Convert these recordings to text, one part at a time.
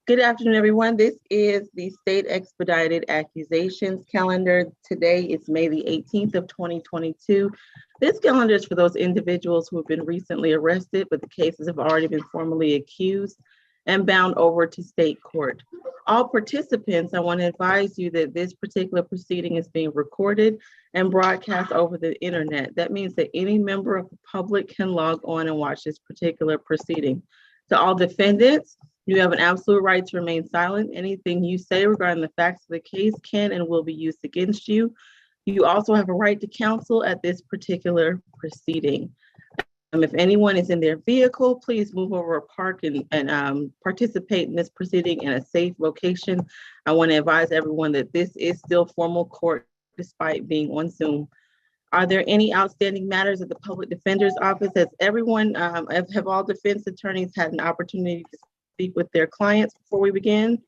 Good afternoon, everyone. This is the State Expedited Accusations calendar. Today is May the 18th of 2022. This calendar is for those individuals who have been recently arrested, but the cases have already been formally accused and bound over to state court. All participants, I want to advise you that this particular proceeding is being recorded and broadcast over the internet. That means that any member of the public can log on and watch this particular proceeding. To all defendants, you have an absolute right to remain silent. Anything you say regarding the facts of the case can and will be used against you. You also have a right to counsel at this particular proceeding. If anyone is in their vehicle, please move over or park and participate in this proceeding in a safe location. I want to advise everyone that this is still formal court despite being on Zoom. Are there any outstanding matters at the Public Defender's Office? Has everyone, have all defense attorneys had an opportunity to speak with their clients before we begin?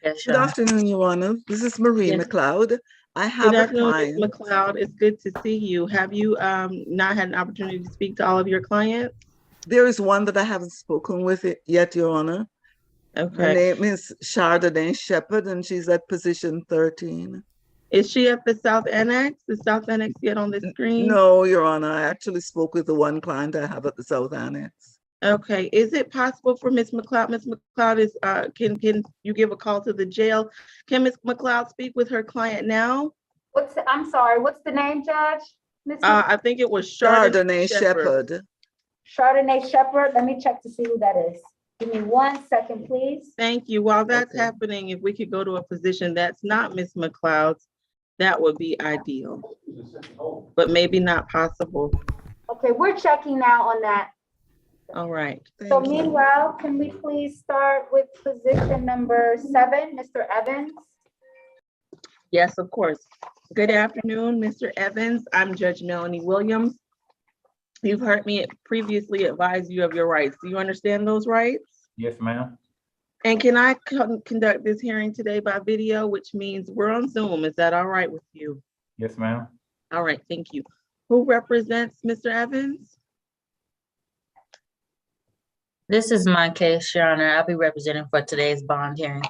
Yes, Good afternoon, Your Honor. This is Marie Yes. McLeod. I Good have a afternoon, Ms. client. McLeod. It's good to see you. Have you not had an opportunity to speak to all of your clients? There is one that I haven't spoken with it yet, Your Honor. Her Okay. name is Chardonnay Shepherd, and she's at position 13. Is she at the South Annex? The South Annex yet on the screen? No, Your Honor. I actually spoke with the one client I have at the South Annex. Okay. Is it possible for Ms. McLeod? Ms. McLeod is can you give a call to the jail? Can Ms. McLeod speak with her client now? I'm sorry, what's the name, Judge? I think it was Chardonnay Shepherd. Chardonnay Shepherd. Let me check to see who that is. Give me 1 second, please. Thank you. While that's Okay. happening, if we could go to a position that's not Ms. McLeod's, that would be ideal, but maybe not possible. Okay, we're checking now on that. All right. So Thank you. meanwhile, can we please start with position number 7, Mr. Evans? Yes, of course. Good afternoon, Mr. Evans. I'm Judge Melanie Williams. You've heard me previously advise you of your rights. Do you understand those rights? Yes, ma'am. And can I conduct this hearing today by video, which means we're on Zoom? Is that all right with you? Yes, ma'am. All right, thank you. Who represents Mr. Evans? This is my case, Your Honor. I'll be representing for today's bond hearing.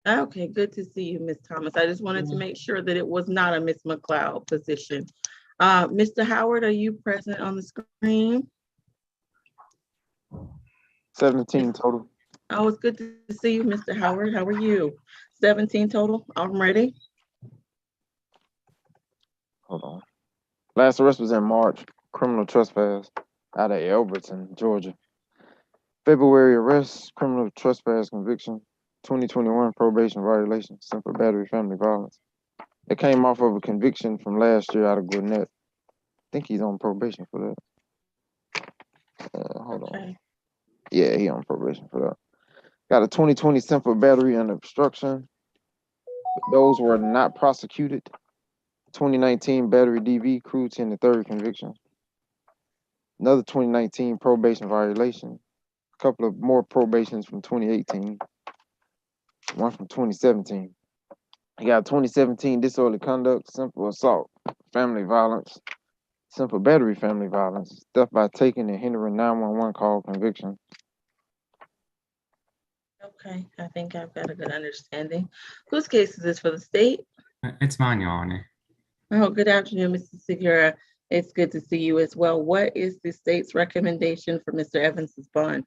Okay, good to see you, Ms. Thomas. I just wanted to make sure that it was not a Ms. McLeod position. Mr. Howard, are you present on the screen? 17 total. Oh, it's good to see you, Mr. Howard. How are you? 17 total. I'm ready. Hold on. Last arrest was in March. Criminal trespass out of Elberton, Georgia. February arrest, criminal trespass conviction. 2021 probation violation, simple battery, family violence. It came off of a conviction from last year out of Gwinnett. I think he's on probation for that. Hold on. Okay. Yeah, he on probation for that. Got a 2020 simple battery and obstruction. Those were not prosecuted. 2019 battery DV, crude 10 to 3rd conviction. Another 2019 probation violation. A couple of more probations from 2018. One from 2017. I got 2017 disorderly conduct, simple assault, family violence, simple battery, family violence, theft by taking and hindering 911 call conviction. Okay, I think I've got a good understanding. Whose case is this, for the state? It's mine, Your Honor. Oh, good afternoon, Mr. Segura. It's good to see you as well. What is the state's recommendation for Mr. Evans's bond?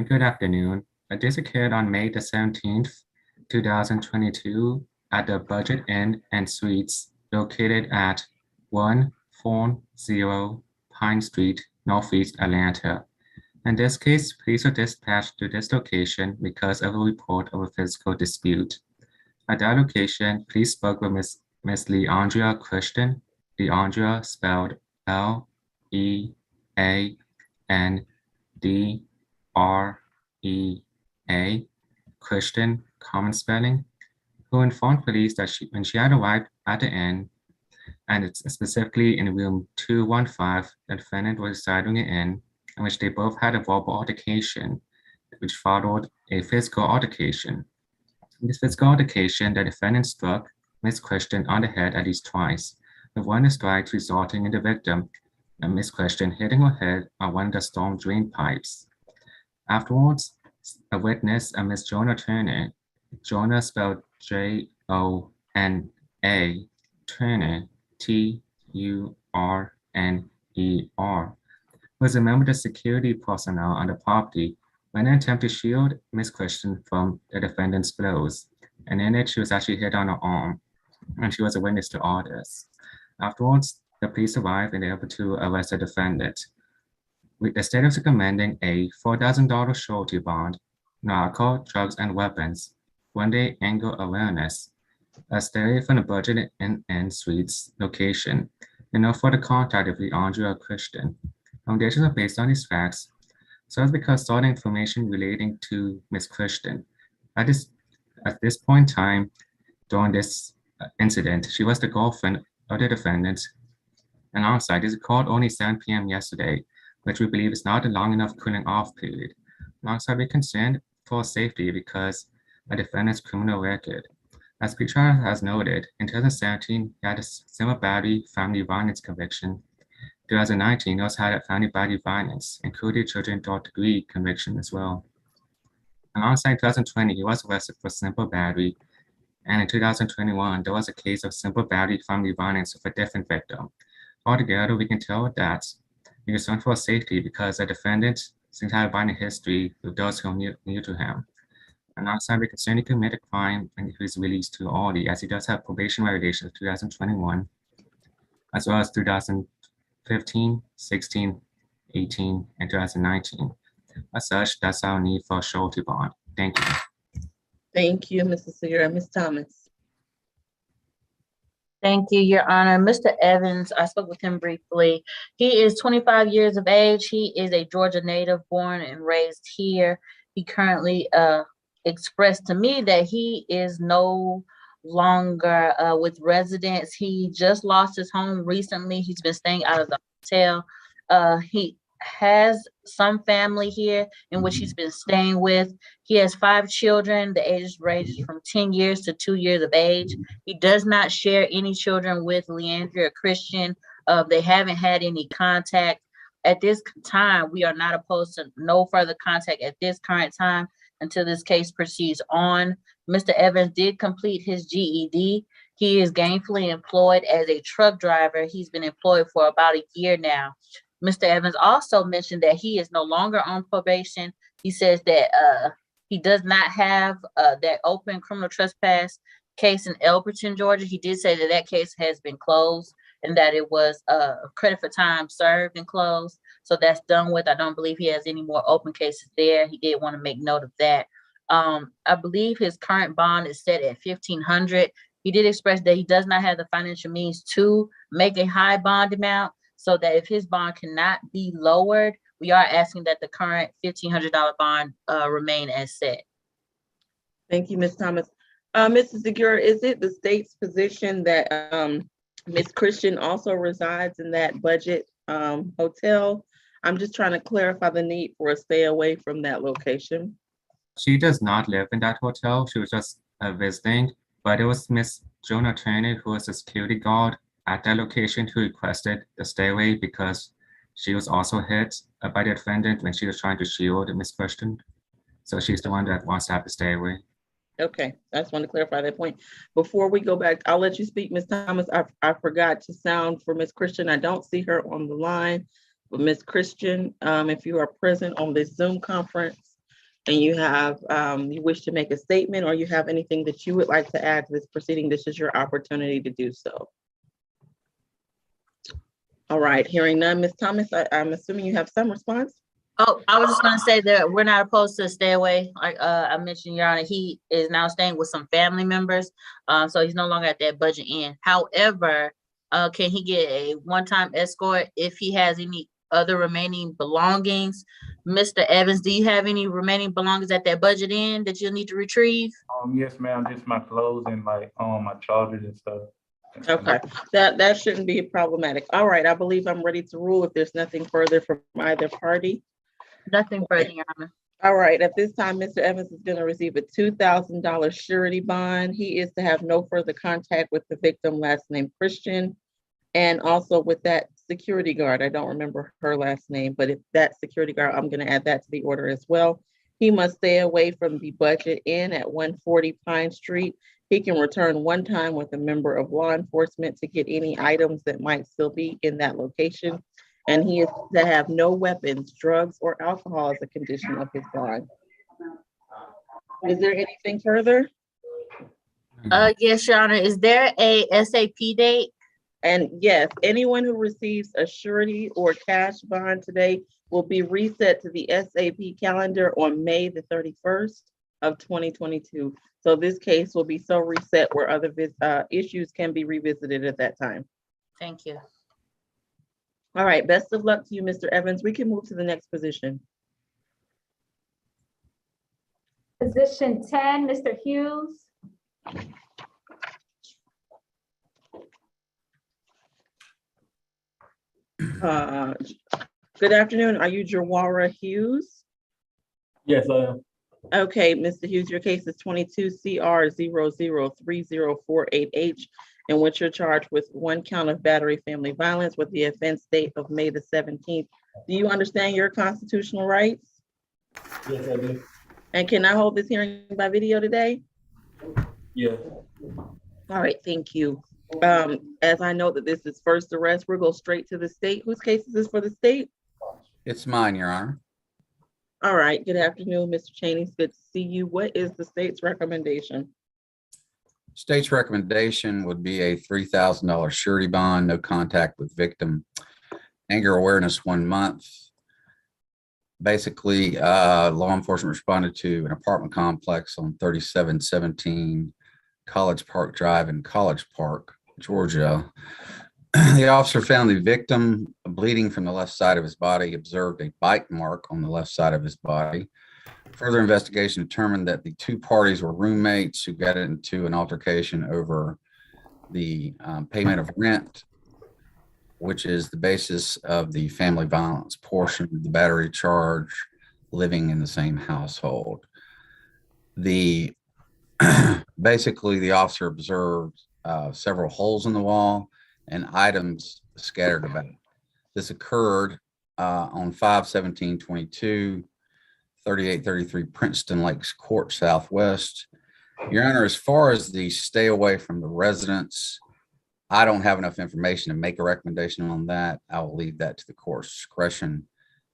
Good afternoon. This occurred on May the 17th, 2022 at the Budget Inn and Suites located at 140 Pine Street, Northeast Atlanta. In this case, police were dispatched to this location because of a report of a physical dispute. At that location, police spoke with Miss Leandria Christian. Leandria spelled Leandrea, Christian, common spelling, who informed police that when she had arrived at the inn, and it's specifically in room 215, the defendant was residing in which they both had a verbal altercation, which followed a physical altercation. In this physical altercation, the defendant struck Ms. Christian on the head at least twice, with one of the strikes resulting in the victim and Ms. Christian hitting her head on one of the storm drain pipes. Afterwards, a witness, a Miss Jonah Turner. Jonah spelled Jona, Turner, Turner, was a member of the security personnel on the property when an attempt to shield Miss Christian from the defendant's blows. And in it, she was actually hit on her arm, and she was a witness to all this. Afterwards, the police arrived and they were able to arrest the defendant. With the state of recommending a $4,000 surety bond, alcohol, drugs, and weapons, one-day anger awareness, a stay from the budget in Suites location, and no further contact if the Andre or Christian. Foundations are based on these facts, so as because sought information relating to Miss Christian. At this point in time, during this incident, she was the girlfriend of the defendant. And alongside, this called only 7 p.m. yesterday, which we believe is not a long enough cooling off period. Alongside, we're concerned for safety because a defendant's criminal record. As Priyana has noted, in 2017, he had a similar battery family violence conviction. 2019, he also had a family battery violence, including children third degree conviction as well. Alongside 2020, he was arrested for simple battery. And in 2021, there was a case of simple battery family violence with a different victim. Altogether, we can tell that he was concerned for safety because the defendant seems to have a violent history with those who are near to him. And alongside, we concerned he committed a crime and he was released too early, as he does have probation violations of 2021, as well as 2015, 16, 18, and 2019. As such, that's our need for a surety bond. Thank you. Thank you, Mrs. Segura. Ms. Thomas. Thank you, Your Honor. Mr. Evans, I spoke with him briefly. He is 25 years of age. He is a Georgia native, born and raised here. He currently expressed to me that he is no longer with residents. He just lost his home recently. He's been staying out of the hotel. He has some family here in which he's been staying with. He has 5 children. The ages ranges from 10 years to 2 years of age. He does not share any children with Leandria or Christian. They haven't had any contact. At this time, we are not opposed to no further contact at this current time until this case proceeds on. Mr. Evans did complete his GED. He is gainfully employed as a truck driver. He's been employed for about a year now. Mr. Evans also mentioned that he is no longer on probation. He says that he does not have that open criminal trespass case in Elberton, Georgia. He did say that that case has been closed and that it was credit for time served and closed. So that's done with. I don't believe he has any more open cases there. He did want to make note of that. I believe his current bond is set at $1,500. He did express that he does not have the financial means to make a high bond amount, so that if his bond cannot be lowered, we are asking that the current $1,500 bond remain as set. Thank you, Ms. Thomas. Mrs. Segura, is it the state's position that Ms. Christian also resides in that budget hotel? I'm just trying to clarify the need for a stay away from that location. She does not live in that hotel. She was just visiting, but it was Miss Jonah Turner, who was a security guard at that location, who requested the stay away because she was also hit by the defendant when she was trying to shield Miss Christian. So she's the one that wants to have to stay away. Okay, I just want to clarify that point. Before we go back, I'll let you speak, Ms. Thomas. I forgot to sound for Ms. Christian. I don't see her on the line, but Ms. Christian, if you are present on this Zoom conference and you have, you wish to make a statement or you have anything that you would like to add to this proceeding, this is your opportunity to do so. All right, hearing none, Ms. Thomas, I'm assuming you have some response? Oh, I was just gonna say that we're not opposed to stay away. Like I mentioned, Your Honor, he is now staying with some family members. So he's no longer at that budget end. However, can he get a one-time escort if he has any other remaining belongings? Mr. Evans, do you have any remaining belongings at that budget end that you'll need to retrieve? Yes, ma'am, just my clothes and my chargers and stuff. Okay, that shouldn't be problematic. All right, I believe I'm ready to rule if there's nothing further from either party. Nothing further, Your Honor. All right, at this time, Mr. Evans is going to receive a $2,000 surety bond. He is to have no further contact with the victim, last name Christian, and also with that security guard. I don't remember her last name, but if that security guard, I'm going to add that to the order as well. He must stay away from the Budget Inn at 140 Pine Street. He can return one time with a member of law enforcement to get any items that might still be in that location. And he is to have no weapons, drugs, or alcohol as a condition of his bond. Is there anything further? Yes, Your Honor. Is there a SAP date? And yes, anyone who receives a surety or cash bond today will be reset to the SAP calendar on May the 31st of 2022. So this case will be so reset where other issues can be revisited at that time. Thank you. All right, best of luck to you, Mr. Evans. We can move to the next position. Position 10, Mr. Hughes. Good afternoon. Are you Jawara Hughes? Yes, I am. Okay, Mr. Hughes, your case is 22 CR 0030488H, in which you're charged with one count of battery family violence with the offense date of May the 17th. Do you understand your constitutional rights? Yes, I do. And can I hold this hearing by video today? Yes. All right, thank you. As I know that this is first arrest, we'll go straight to the state. Whose case is this for the state? It's mine, Your Honor. All right, good afternoon, Mr. Cheney. It's good to see you. What is the state's recommendation? State's recommendation would be a $3,000 surety bond, no contact with victim, anger awareness 1 month. Basically, law enforcement responded to an apartment complex on 3717 College Park Drive in College Park, Georgia. The officer found the victim bleeding from the left side of his body, observed a bite mark on the left side of his body. Further investigation determined that the two parties were roommates who got into an altercation over the payment of rent, which is the basis of the family violence portion of the battery charge, living in the same household. Basically, the officer observed several holes in the wall and items scattered about. This occurred on 5/17/22, 3833 Princeton Lakes Court Southwest. Your Honor, as far as the stay away from the residence, I don't have enough information to make a recommendation on that. I will leave that to the court's discretion,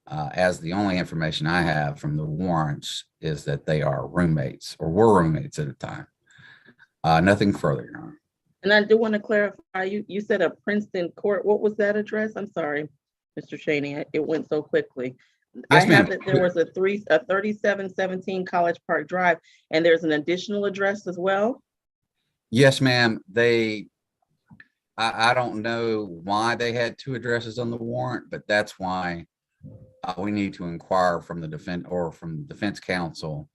as the only information I have from the warrants is that they are roommates or were roommates at the time. Nothing further, Your Honor. And I do want to clarify, you said a Princeton court. What was that address? I'm sorry, Mr. Cheney, it went so quickly. Yes, I ma'am. have that there was a 3717 College Park Drive, and there's an additional address as well. Yes, ma'am. I don't know why they had two addresses on the warrant, but that's why we need to inquire from the defense counsel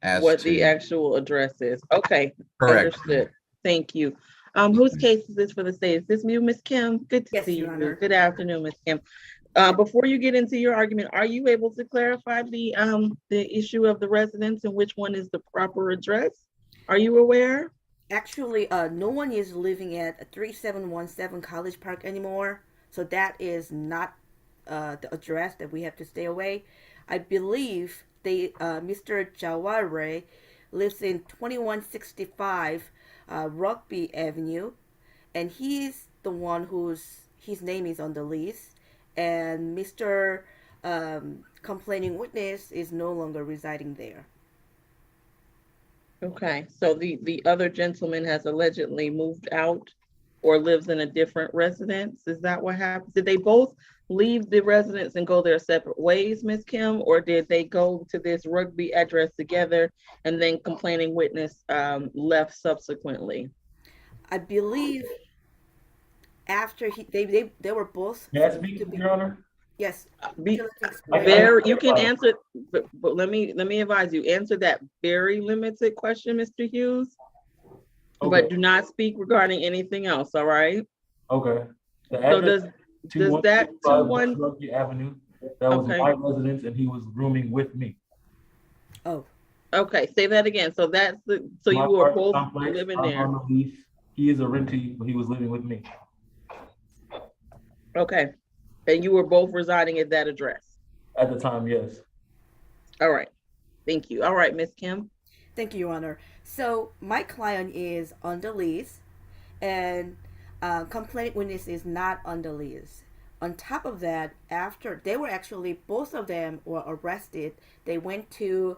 as What to the actual address is. Okay, correct. understood. Thank you. Whose case is this for the state? Is this you, Ms. Kim? Good to Yes, see Your you. Honor. Good afternoon, Ms. Kim. Before you get into your argument, are you able to clarify the issue of the residence and which one is the proper address? Are you aware? Actually, no one is living at 3717 College Park anymore, so that is not the address that we have to stay away. I believe Mr. Jaware lives in 2165 Rugby Avenue, and he's the one his name is on the list, and Mr. Complaining witness is no longer residing there. Okay, so the other gentleman has allegedly moved out or lives in a different residence. Is that what happened? Did they both leave the residence and go their separate ways, Ms. Kim, or did they go to this Rugby address together and then complaining witness left subsequently? I believe after they were both. May I speak, Your Honor? Yes. You can answer, but let me advise you, answer that very limited question, Mr. Hughes. Okay. But do not speak regarding anything else, all right? Okay. The So address does that 2165 Rugby Avenue, that was Okay. my residence, and he was rooming with me. Oh, okay, say that again. So so My you were apartment both complex, living I'm there. on the lease. He is a rentee, but he was living with me. Okay. And you were both residing at that address. At the time, yes. All right. Thank you. All right, Ms. Kim. Thank you, Your Honor. So my client is on the lease, and complaint witness is not on the lease. On top of that, after they were actually, both of them were arrested, they went to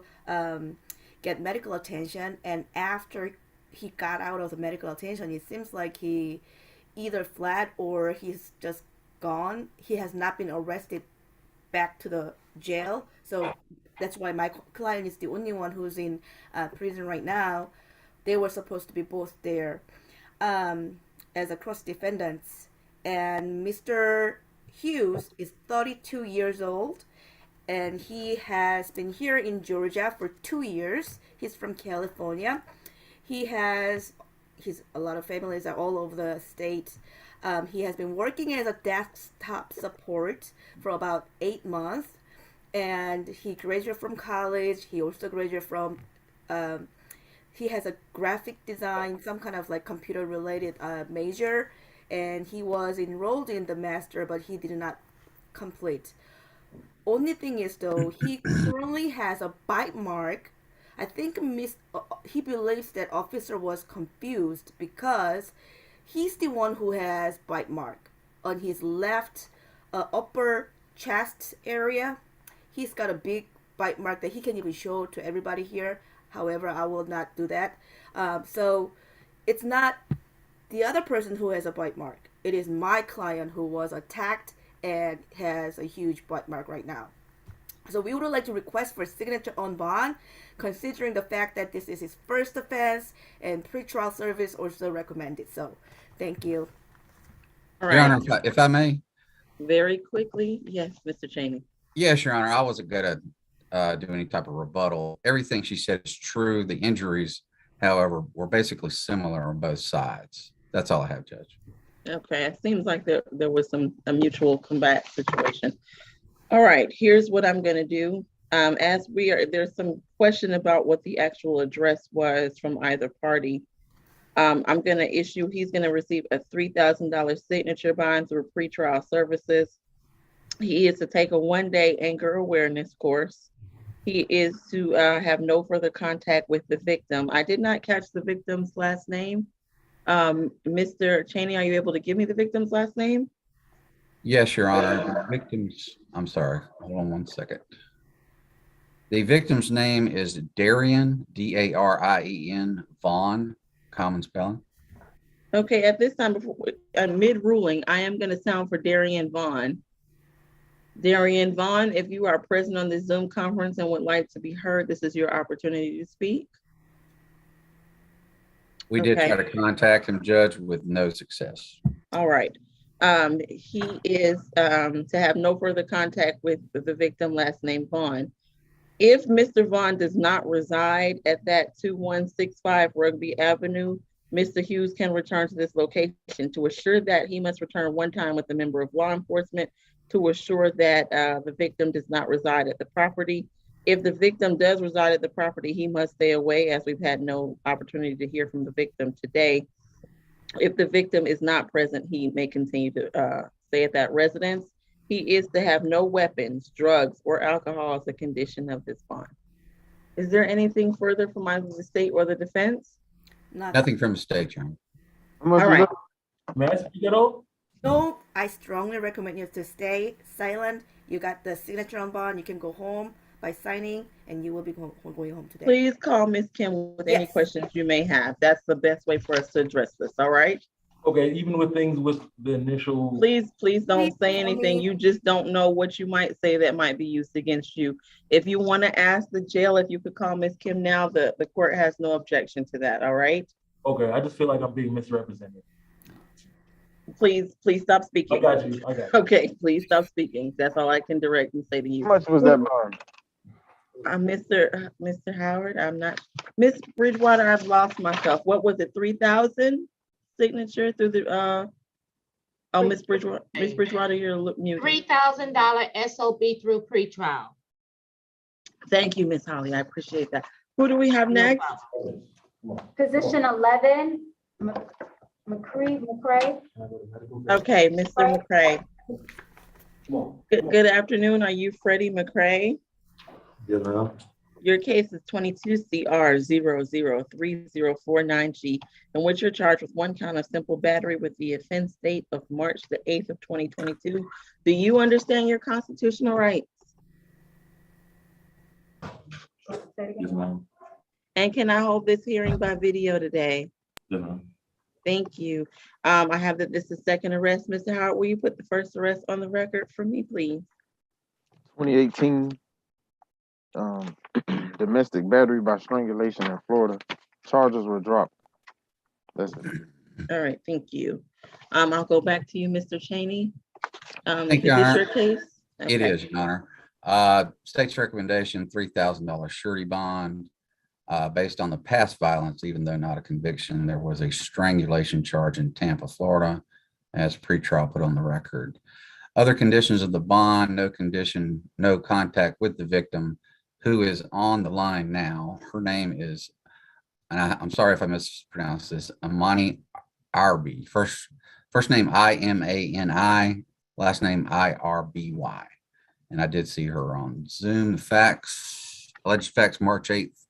get medical attention, and after he got out of the medical attention, it seems like he either fled or he's just gone. He has not been arrested back to the jail. So that's why my client is the only one who's in prison right now. They were supposed to be both there as a cross defendants. And Mr. Hughes is 32 years old, and he has been here in Georgia for 2 years. He's from California. His a lot of families are all over the state. He has been working as a desktop support for about 8 months, and he graduated from college. He also graduated from he has a graphic design, some kind of like computer related major, and he was enrolled in the master, but he did not complete. Only thing is though, he currently has a bite mark. I think he believes that officer was confused because he's the one who has bite mark on his left upper chest area. He's got a big bite mark that he can even show to everybody here. However, I will not do that. So it's not the other person who has a bite mark. It is my client who was attacked and has a huge bite mark right now. So we would like to request for signature on bond, considering the fact that this is his first offense and pretrial service also recommended. So thank you. All Your right. Honor, if I may. Very quickly. Yes, Mr. Cheney. Yes, Your Honor, I wasn't going to do any type of rebuttal. Everything she said is true. The injuries, however, were basically similar on both sides. That's all I have, Judge. Okay, it seems like there was a mutual combat situation. All right, here's what I'm going to do. There's some question about what the actual address was from either party. I'm going to issue, he's going to receive a $3,000 signature bond through pretrial services. He is to take a 1-day anger awareness course. He is to have no further contact with the victim. I did not catch the victim's last name. Mr. Cheney, are you able to give me the victim's last name? Yes, Your Honor. The victim's, I'm sorry, hold on one second. The victim's name is Darien, Darien, Vaughn, common spelling. Okay, at this time, mid-ruling, I am going to sound for Darien Vaughn. Darien Vaughn, if you are present on this Zoom conference and would like to be heard, this is your opportunity to speak. We did try to contact him, Judge, with no success. All right. He is to have no further contact with the victim, last name Vaughn. If Mr. Vaughn does not reside at that 2165 Rugby Avenue, Mr. Hughes can return to this location. To assure that, he must return one time with a member of law enforcement to assure that the victim does not reside at the property. If the victim does reside at the property, he must stay away, as we've had no opportunity to hear from the victim today. If the victim is not present, he may continue to stay at that residence. He is to have no weapons, drugs, or alcohol as a condition of this bond. Is there anything further from either the state or the defense? Nothing from the state, Your Honor. All right. May I speak at all? No, I strongly recommend you to stay silent. You got the signature on bond. You can go home by signing, and you will be going home today. Please call Ms. Kim with any questions you may have. That's the best way for us to address this, all right? Okay, even with things with the initial. Please don't say anything. You just don't know what you might say that might be used against you. If you want to ask the jail, if you could call Ms. Kim now, the court has no objection to that, all right? Okay, I just feel like I'm being misrepresented. Please stop speaking. I got you. Okay, please stop speaking. That's all I can direct and say to you. How much was that bond? Mr. Howard, I'm not, Miss Bridgewater, I've lost myself. What was it, 3,000 signature through the, Miss Bridgewater, you're muted. $3,000 SOB through pretrial. Thank you, Miss Holly, I appreciate that. Who do we have next? Position 11, McCray. Okay, Mr. McCray. Good afternoon. Are you Freddie McCray? Yes, ma'am. Your case is 22 CR 003049G, in which you're charged with one count of simple battery with the offense date of March the 8th of 2022. Do you understand your constitutional rights? Say it Yes, again. ma'am. And can I hold this hearing by video today? Yes, ma'am. Thank you. I have that this is second arrest. Mr. Howard, will you put the first arrest on the record for me, please? 2018 domestic battery by strangulation in Florida. Charges were dropped. That's it. All right, thank you. I'll go back to you, Mr. Cheney. Thank Is you, this Your your case? It Okay. is, Your Honor. State's recommendation, $3,000 surety bond. Based on the past violence, even though not a conviction, there was a strangulation charge in Tampa, Florida, as pretrial put on the record. Other conditions of the bond, no condition, no contact with the victim, who is on the line now. Her name is, and I'm sorry if I mispronounced this, Amani Arby. First name Imani, last name Irby. And I did see her on Zoom. The alleged facts, March 8th,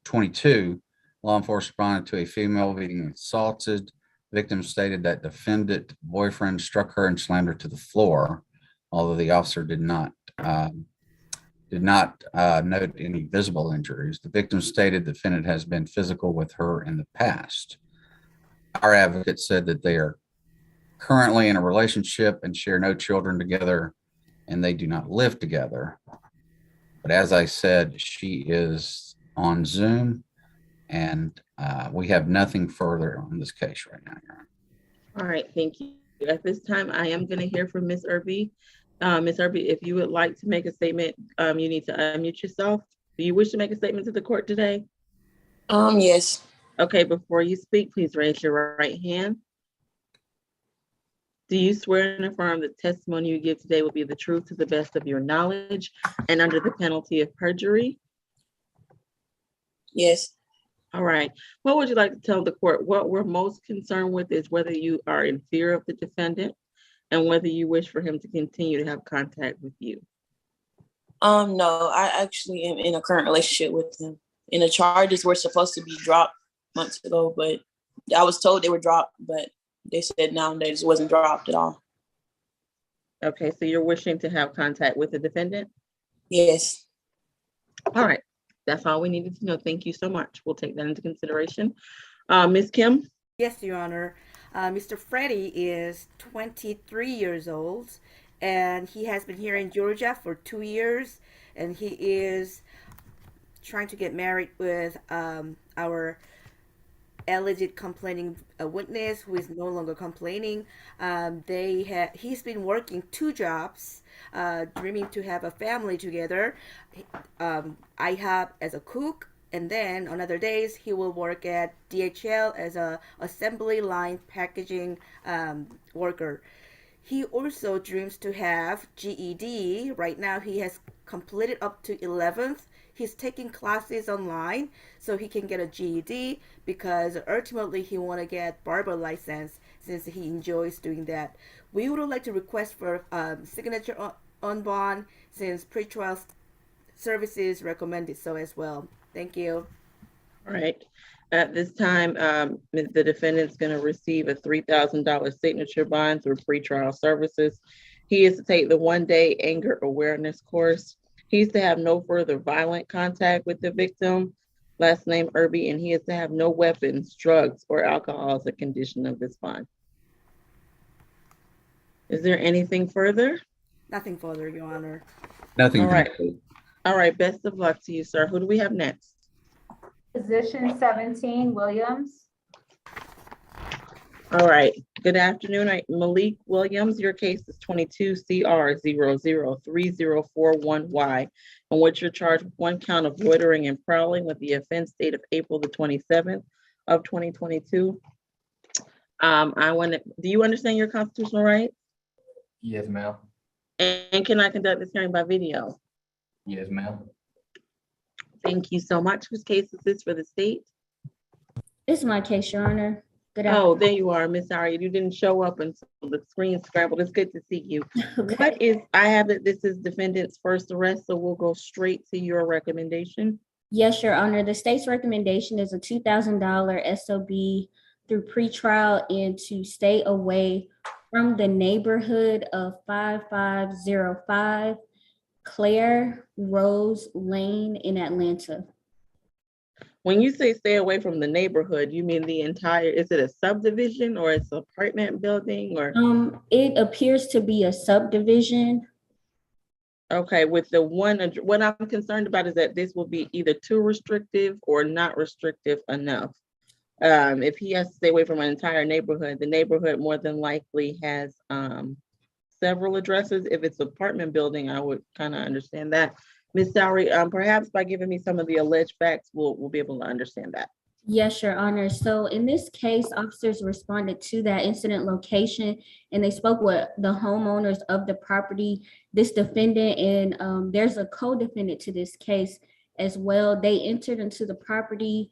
22, law enforcement responded to a female being assaulted. Victim stated that defendant boyfriend struck her and slammed her to the floor, although the officer did not note any visible injuries. The victim stated the defendant has been physical with her in the past. Our advocate said that they are currently in a relationship and share no children together, and they do not live together. But as I said, she is on Zoom, and we have nothing further on this case right now, Your Honor. All right, thank you. At this time, I am going to hear from Ms. Irby. Ms. Irby, if you would like to make a statement, you need to unmute yourself. Do you wish to make a statement to the court today? Yes. Okay, before you speak, please raise your right hand. Do you swear and affirm the testimony you give today will be the truth to the best of your knowledge and under the penalty of perjury? Yes. All right. What would you like to tell the court? What we're most concerned with is whether you are in fear of the defendant and whether you wish for him to continue to have contact with you. No, I actually am in a current relationship with him. And the charges were supposed to be dropped months ago, but I was told they were dropped, but they said now they just wasn't dropped at all. Okay, so you're wishing to have contact with the defendant? Yes. All right, that's all we needed to know. Thank you so much. We'll take that into consideration. Ms. Kim? Yes, Your Honor. Mr. Freddie is 23 years old, and he has been here in Georgia for 2 years, and he is trying to get married with our alleged complaining witness who is no longer complaining. He's been working 2 jobs, dreaming to have a family together. IHOP as a cook, and then on other days he will work at DHL as a assembly line packaging worker. He also dreams to have GED. Right now he has completed up to 11th. He's taking classes online so he can get a GED because ultimately he want to get barber license since he enjoys doing that. We would like to request for signature on bond since pretrial services recommended so as well. Thank you. All right. At this time, the defendant's going to receive a $3,000 signature bond through pretrial services. He is to take the 1-day anger awareness course. He is to have no further violent contact with the victim, last name Irby, and he is to have no weapons, drugs, or alcohol as a condition of this bond. Is there anything further? Nothing further, Your Honor. Nothing. All right. All right. Best of luck to you, sir. Who do we have next? Position 17, Williams. All right. Good afternoon. Malik Williams, your case is 22 CR 003041Y, in which you're charged with 1 count of loitering and prowling with the offense date of April the 27th of 2022. Do you understand your constitutional rights? Yes, ma'am. And can I conduct this hearing by video? Yes, ma'am. Thank you so much. Whose case is this for the state? This is my case, Your Honor. Good Oh, there you are, Miss Aria. You didn't show up until the screen scrambled. It's good to see you. Okay. I have it, this is defendant's first arrest, so we'll go straight to your recommendation. Yes, Your Honor. The state's recommendation is a $2,000 SOB through pretrial and to stay away from the neighborhood of 5505 Claire Rose Lane in Atlanta. When you say stay away from the neighborhood, you mean the entire, is it a subdivision or it's an apartment building or? It appears to be a subdivision. Okay, with the one, what I'm concerned about is that this will be either too restrictive or not restrictive enough. If he has to stay away from an entire neighborhood, the neighborhood more than likely has several addresses. If it's apartment building, I would kind of understand that. Ms. Dowry, perhaps by giving me some of the alleged facts, we'll be able to understand that. Yes, Your Honor. So in this case, officers responded to that incident location and they spoke with the homeowners of the property, this defendant, and there's a co-defendant to this case as well. They entered into the property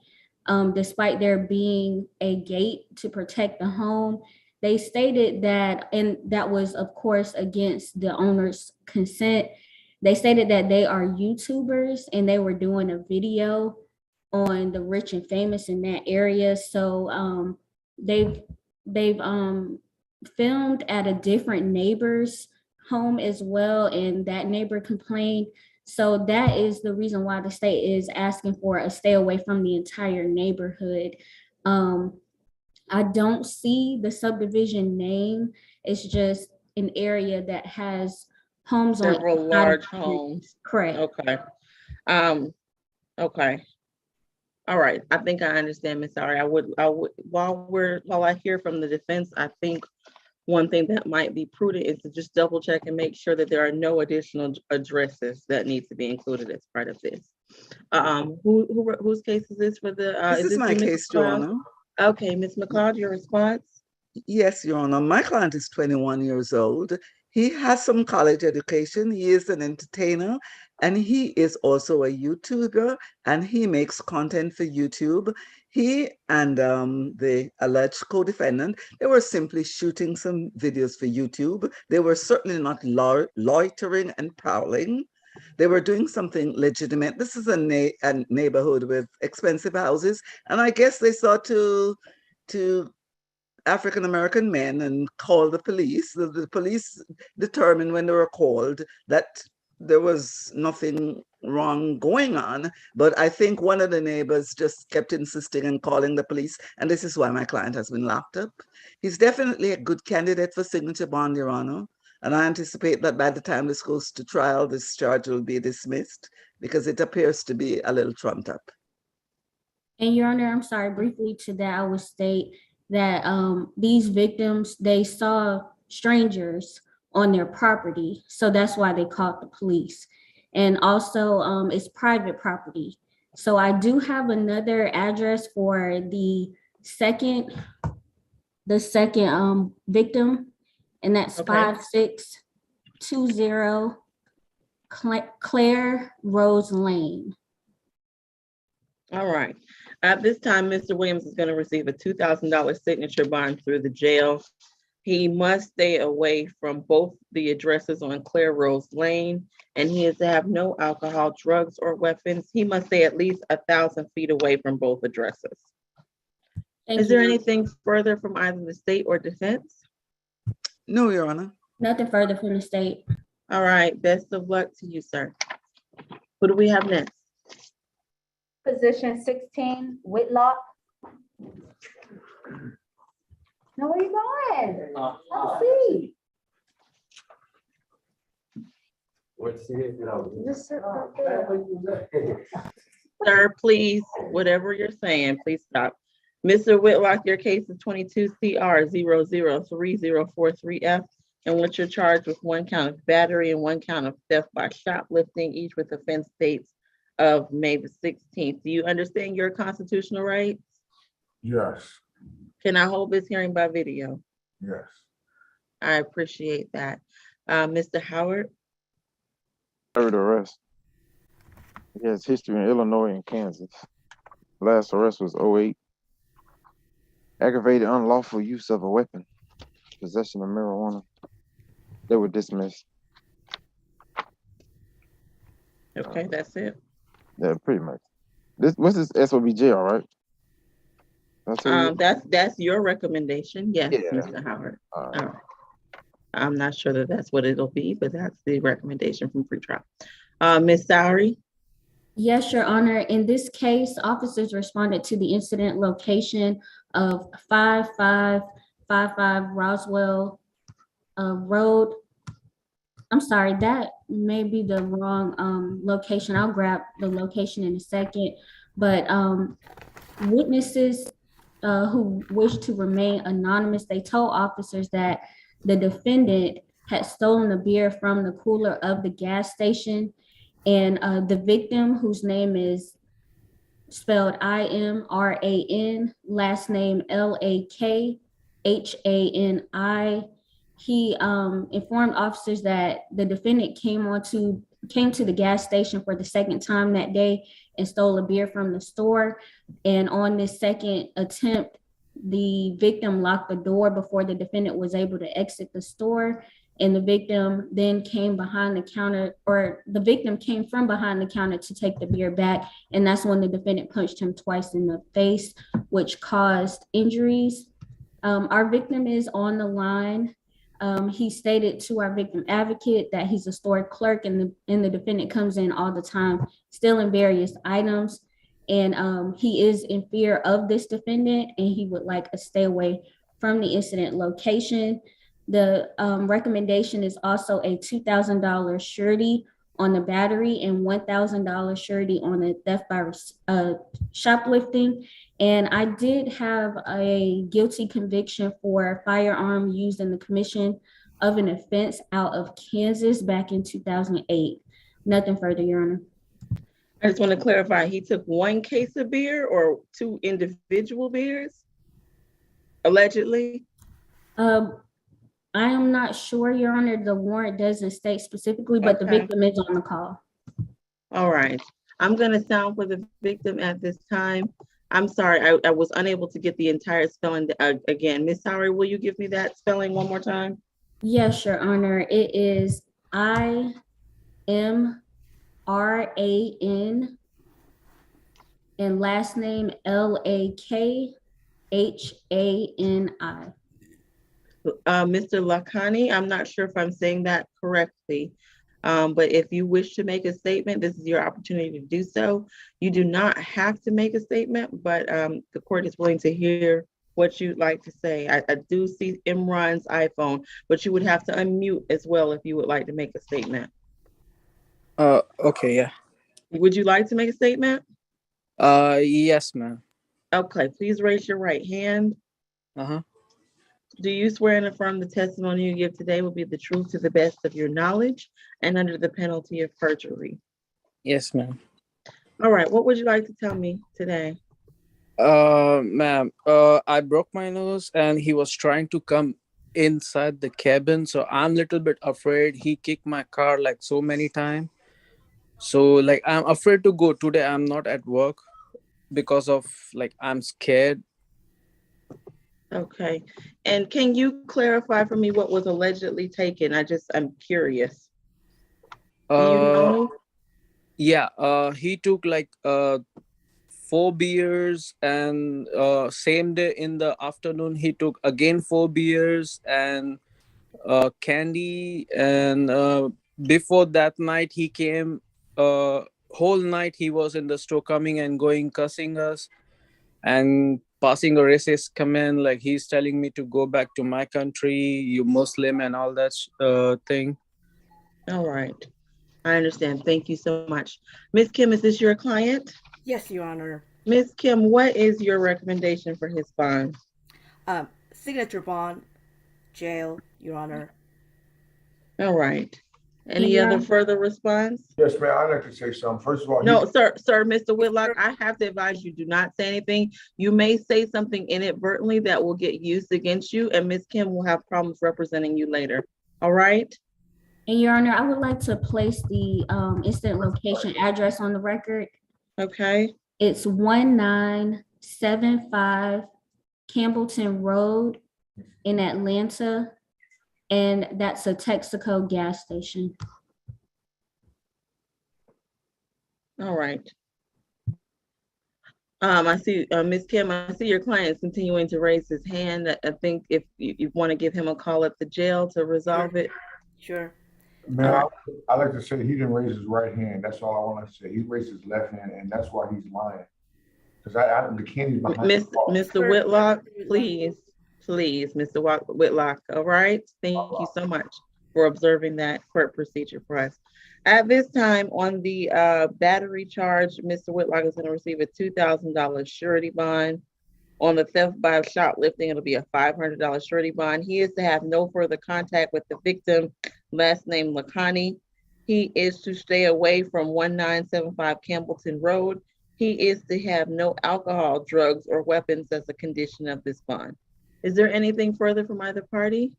despite there being a gate to protect the home. They stated that, and that was of course against the owner's consent. They stated that they are YouTubers and they were doing a video on the rich and famous in that area. So they've filmed at a different neighbor's home as well, and that neighbor complained. So that is the reason why the state is asking for a stay away from the entire neighborhood. I don't see the subdivision name. It's just an area that has homes on several large homes. Correct. Okay. Okay. All right. I think I understand, Ms. Ari. I would while I hear from the defense, I think one thing that might be prudent is to just double check and make sure that there are no additional addresses that need to be included as part of this. Whose case is this for the? This is my case, Your Honor. Okay, Ms. McLeod, your response? Yes, Your Honor. My client is 21 years old. He has some college education. He is an entertainer, and he is also a YouTuber, and he makes content for YouTube. He and the alleged co-defendant, they were simply shooting some videos for YouTube. They were certainly not loitering and prowling. They were doing something legitimate. This is a neighborhood with expensive houses, and I guess they saw two African-American men and called the police. The police determined when they were called that there was nothing wrong going on, but I think one of the neighbors just kept insisting and calling the police, and this is why my client has been locked up. He's definitely a good candidate for signature bond, Your Honor, and I anticipate that by the time this goes to trial, this charge will be dismissed because it appears to be a little trumped up. And Your Honor, I'm sorry, briefly to that, I would state that these victims, they saw strangers on their property. So that's why they called the police. And also it's private property. So I do have another address for the second victim, and that's 5620 Claire Rose Lane. All right. At this time, Mr. Williams is going to receive a $2,000 signature bond through the jail. He must stay away from both the addresses on Claire Rose Lane, and he is to have no alcohol, drugs, or weapons. He must stay at least 1,000 feet away from both addresses. Is there anything further from either the state or defense? No, Your Honor. Nothing further from the state. All right. Best of luck to you, sir. Who do we have next? Position 16, Whitlock. No, where you going? Let's see. Just sit right there. Sir, please, whatever you're saying, please stop. Mr. Whitlock, your case is 22 CR 003043F, in which you're charged with 1 count of battery and 1 count of theft by shoplifting, each with offense dates of May the 16th. Do you understand your constitutional rights? Yes. Can I hold this hearing by video? Yes. I appreciate that. Mr. Howard? Third arrest. He has history in Illinois and Kansas. Last arrest was 08. Aggravated unlawful use of a weapon. Possession of marijuana. They were dismissed. Okay, that's it. Yeah, pretty much. What's this SOB jail, right? That's who you- That's your recommendation. Yes, Yeah. Mr. Howard. all right. I'm not sure that that's what it'll be, but that's the recommendation from pretrial. Ms. Sowry? Yes, Your Honor. In this case, officers responded to the incident location of 5555 Roswell Road. I'm sorry, that may be the wrong location. I'll grab the location in a second. But witnesses who wish to remain anonymous, they told officers that the defendant had stolen a beer from the cooler of the gas station. And the victim, whose name is spelled Imran, last name Lakhani, he informed officers that the defendant came to the gas station for the second time that day and stole a beer from the store. And on this second attempt, the victim locked the door before the defendant was able to exit the store. And the victim then came behind the counter, or the victim came from behind the counter to take the beer back. And that's when the defendant punched him twice in the face, which caused injuries. Our victim is on the line. He stated to our victim advocate that he's a store clerk, and the defendant comes in all the time, stealing various items. And he is in fear of this defendant, and he would like to stay away from the incident location. The recommendation is also a $2,000 surety on the battery and $1,000 surety on the theft by shoplifting. And I did have a guilty conviction for firearm used in the commission of an offense out of Kansas back in 2008. Nothing further, Your Honor. I just want to clarify, he took one case of beer or two individual beers, allegedly? I am not sure, Your Honor. The warrant doesn't state specifically, but the victim is on the call. All right. I'm going to sound for the victim at this time. I'm sorry, I was unable to get the entire spelling again. Ms. Sowry, will you give me that spelling one more time? Yes, Your Honor. It is Imran and last name Lakhani. Mr. Lakhani, I'm not sure if I'm saying that correctly, but if you wish to make a statement, this is your opportunity to do so. You do not have to make a statement, but the court is willing to hear what you'd like to say. I do see Imran's iPhone, but you would have to unmute as well if you would like to make a statement. Okay, yeah. Would you like to make a statement? Yes, ma'am. Okay, please raise your right hand. Do you swear and affirm the testimony you give today will be the truth to the best of your knowledge and under the penalty of perjury? Yes, ma'am. All right, what would you like to tell me today? Ma'am, I broke my nose and he was trying to come inside the cabin, so I'm a little bit afraid. He kicked my car like so many times. So like I'm afraid to go today. I'm not at work because of like I'm scared. Okay, and can you clarify for me what was allegedly taken? I'm curious. Do you know? Yeah, he took like 4 beers, and same day in the afternoon he took again 4 beers and candy, and before that night he came whole night he was in the store coming and going, cussing us and passing a racist comment, like he's telling me to go back to my country, you Muslim, and all that thing. All right, I understand. Thank you so much. Ms. Kim, is this your client? Yes, Your Honor. Ms. Kim, what is your recommendation for his bond? Signature bond, jail, Your Honor. All right. Any other further response? Yes, ma'am. I'd like to say something. First of all, No, sir, Mr. Whitlock, I have to advise you, do not say anything. You may say something inadvertently that will get used against you, and Ms. Kim will have problems representing you later. All right? And Your Honor, I would like to place the incident location address on the record. Okay. It's 1975 Campbellton Road in Atlanta, and that's a Texaco gas station. All right. I see, Ms. Kim, I see your client's continuing to raise his hand. I think if you want to give him a call at the jail to resolve it. Sure. Man, All I like to say he didn't raise his right hand. That's all I want to say. He raised his left hand, and that's why he's lying. Because the candy's behind the wall. Mr. Whitlock, please, Mr. Whitlock, all right? Thank you so much for observing that court procedure for us. At this time, on the battery charge, Mr. Whitlock is going to receive a $2,000 surety bond. On the theft by shoplifting, it'll be a $500 surety bond. He is to have no further contact with the victim, last name Lakhani. He is to stay away from 1975 Campbellton Road. He is to have no alcohol, drugs, or weapons as a condition of this bond. Is there anything further from either party?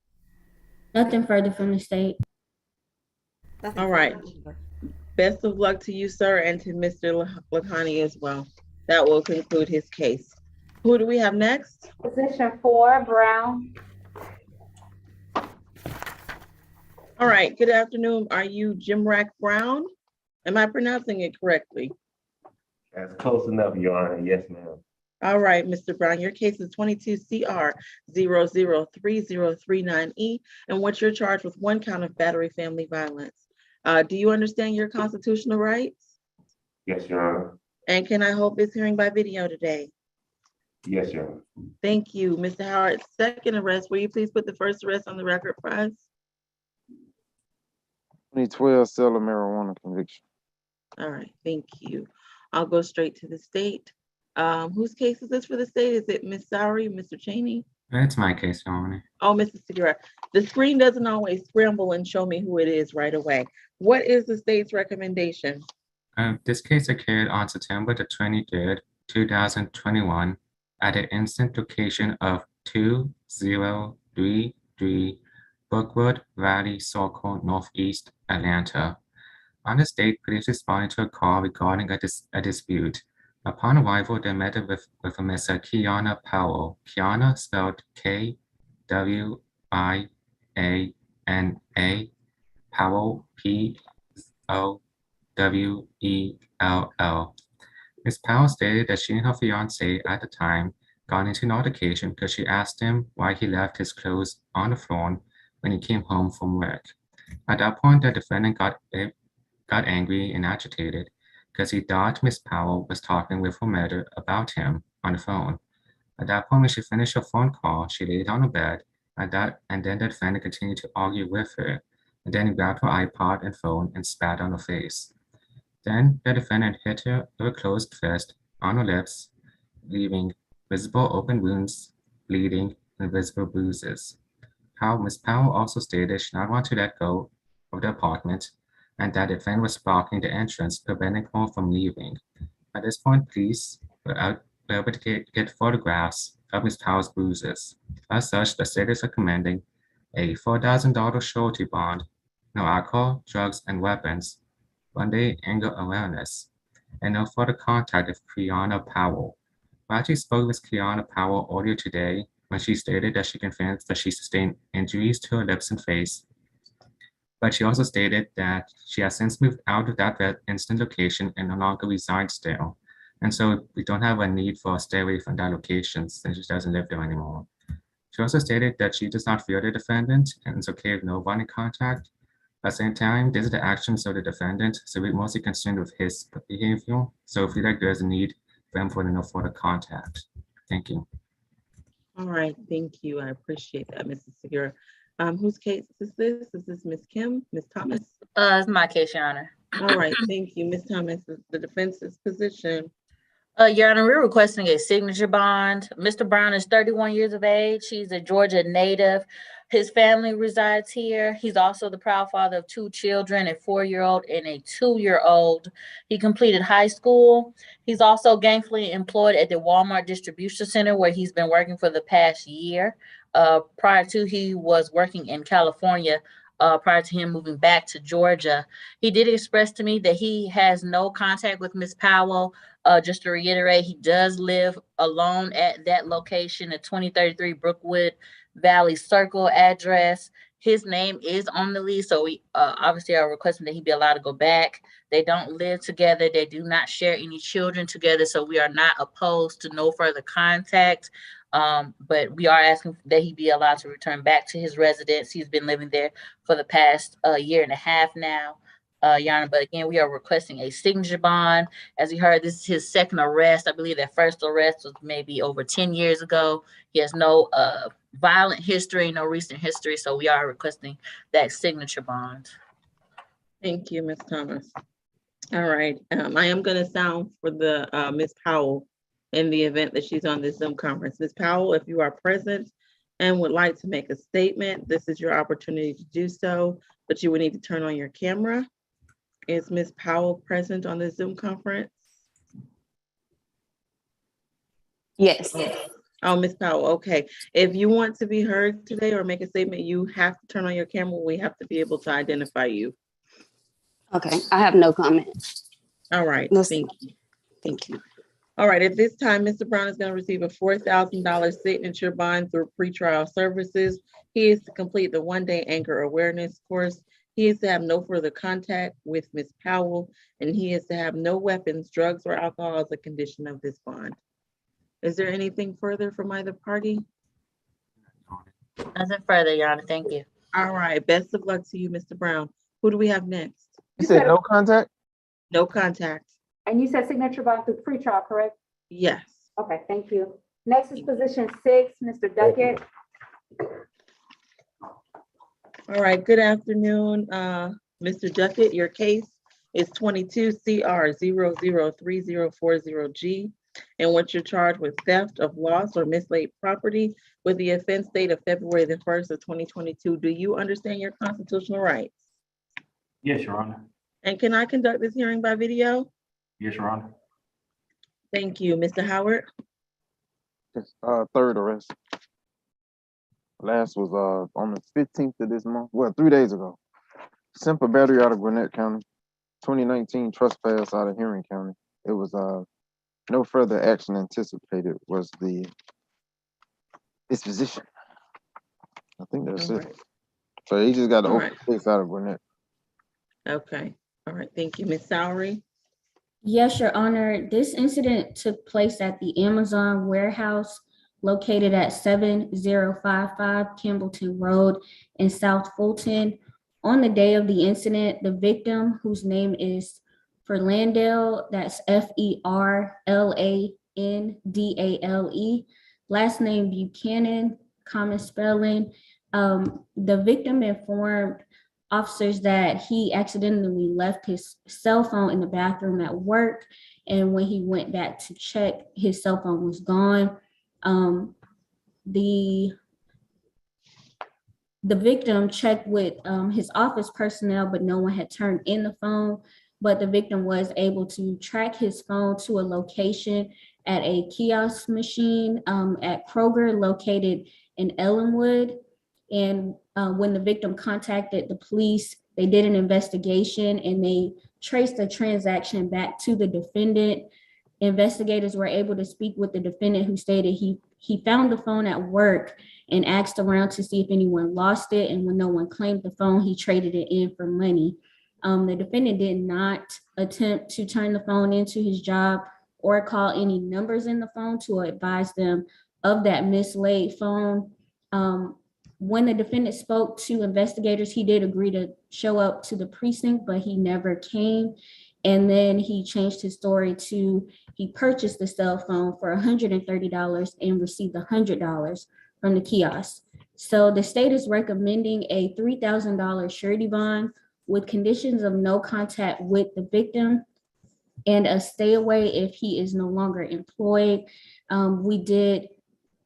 Nothing further from the state. Nothing All right. further. Best of luck to you, sir, and to Mr. Lakhani as well. That will conclude his case. Who do we have next? Position 4, Brown. All right, good afternoon. Are you Jimrack Brown? Am I pronouncing it correctly? That's close enough, Your Honor. Yes, ma'am. All right, Mr. Brown, your case is 22 CR 003039E, and what you're charged with 1 count of battery family violence. Do you understand your constitutional rights? Yes, Your Honor. And can I hold this hearing by video today? Yes, Your Honor. Thank you. Mr. Howard, second arrest, will you please put the first arrest on the record for us? 2012 sale of marijuana conviction. All right, thank you. I'll go straight to the state. Whose case is this for the state? Is it Ms. Sowry, Mr. Cheney? It's my case, Your Honor. Oh, Mr. Segura. The screen doesn't always scramble and show me who it is right away. What is the state's recommendation? This case occurred on September the 23rd, 2021 at the instant location of 2033 Brookwood Valley Circle, Northeast Atlanta. On the state, police responded to a call regarding a dispute. Upon arrival, they met with a Miss Priyana Powell. Priyana spelled K-W-I-A-N-A, Powell, P-O-W-E-L-L. Ms. Powell stated that she and her fiance at the time got into an altercation because she asked him why he left his clothes on the floor when he came home from work. At that point, the defendant got angry and agitated because he thought Ms. Powell was talking with her mother about him on the phone. At that point, when she finished her phone call, she laid on the bed, and then the defendant continued to argue with her, and then he grabbed her iPod and phone and spat on her face. Then the defendant hit her with a closed fist on her lips, leaving visible open wounds, bleeding, and visible bruises. Ms. Powell also stated she did not want to let go of the apartment, and that the defendant was blocking the entrance, preventing her from leaving. At this point, police were able to get photographs of Ms. Powell's bruises. As such, the state is recommending a $4,000 surety bond, no alcohol, drugs, and weapons, 1-day anger awareness, and no further contact with Priyana Powell. I actually spoke with Priyana Powell earlier today when she stated that she confessed that she sustained injuries to her lips and face. But she also stated that she has since moved out of that instant location and no longer resides there. And so we don't have a need for a stay away from that location since she doesn't live there anymore. She also stated that she does not fear the defendant and it's okay with no bonding contact. At the same time, these are the actions of the defendant, so we're mostly concerned with his behavior. So we feel like there's a need for him for no further contact. Thank you. All right, thank you. I appreciate that, Mrs. Segura. Whose case is this? Is this Ms. Kim, Ms. Thomas? It's my case, Your Honor. All right, thank you, Ms. Thomas. The defense's position. Your Honor, we're requesting a signature bond. Mr. Brown is 31 years of age. He's a Georgia native. His family resides here. He's also the proud father of 2 children, a 4-year-old and a 2-year-old. He completed high school. He's also gainfully employed at the Walmart distribution center where he's been working for the past year. Prior to, he was working in California prior to him moving back to Georgia. He did express to me that he has no contact with Ms. Powell. Just to reiterate, he does live alone at that location at 2033 Brookwood Valley Circle address. his name is on the lease, so we obviously are requesting that he be allowed to go back. They don't live together. They do not share any children together, so we are not opposed to no further contact. But we are asking that he be allowed to return back to his residence. He's been living there for the past year and a half now, Your Honor. But again, we are requesting a signature bond. As you heard, this is his second arrest. I believe that first arrest was maybe over 10 years ago. He has no violent history, no recent history, so we are requesting that signature bond. Thank you, Ms. Thomas. All right, I am gonna sound for the Ms. Powell in the event that she's on this Zoom conference. Ms. Powell, if you are present and would like to make a statement, this is your opportunity to do so, but you would need to turn on your camera. Is Ms. Powell present on the Zoom conference? Yes. Oh, Ms. Powell, okay. If you want to be heard today or make a statement, you have to turn on your camera. We have to be able to identify you. Okay, I have no comment. All right, No, thank you. thank you. All right, at this time, Mr. Brown is going to receive a $4,000 signature bond through pretrial services. He is to complete the one-day anger awareness course. He is to have no further contact with Ms. Powell, and he is to have no weapons, drugs, or alcohol as a condition of this bond. Is there anything further from either party? Nothing further, Your Honor. Thank you. All right, best of luck to you, Mr. Brown. Who do we have next? You said no contact? No contact. And you said signature bond through pretrial, correct? Yes. Okay, thank you. Next is position 6, Mr. Duckett. All right, good afternoon, Mr. Duckett. Your case is 22 CR 003040G, in which you're charged with theft of lost or mislaid property with the offense date of February the 1st of 2022. Do you understand your constitutional rights? Yes, Your Honor. And can I conduct this hearing by video? Yes, Your Honor. Thank you. Mr. Howard? It's, third arrest. Last was on the 15th of this month. Well, 3 days ago. Simple battery out of Gwinnett County. 2019 trespass out of Henry County. It was no further action anticipated was the disposition. I think that's it. So he just got to open case out of Gwinnett. Okay. All right. Thank you. Ms. Sowery? Yes, Your Honor. This incident took place at the Amazon warehouse located at 7055 Campbellton Road in South Fulton. On the day of the incident, the victim, whose name is Ferlandale, that's Ferlandale, last name Buchanan, common spelling. The victim informed officers that he accidentally left his cell phone in the bathroom at work, and when he went back to check, his cell phone was gone. The victim checked with his office personnel, but no one had turned in the phone. But the victim was able to track his phone to a location at a kiosk machine at Kroger located in Ellenwood. And when the victim contacted the police, they did an investigation and they traced the transaction back to the defendant. Investigators were able to speak with the defendant, who stated he found the phone at work and asked around to see if anyone lost it. And when no one claimed the phone, he traded it in for money. The defendant did not attempt to turn the phone into his job or call any numbers in the phone to advise them of that mislaid phone. When the defendant spoke to investigators, he did agree to show up to the precinct, but he never came. And then he changed his story to he purchased the cell phone for $130 and received $100 from the kiosk. So the state is recommending a $3,000 surety bond with conditions of no contact with the victim and a stay away if he is no longer employed. We did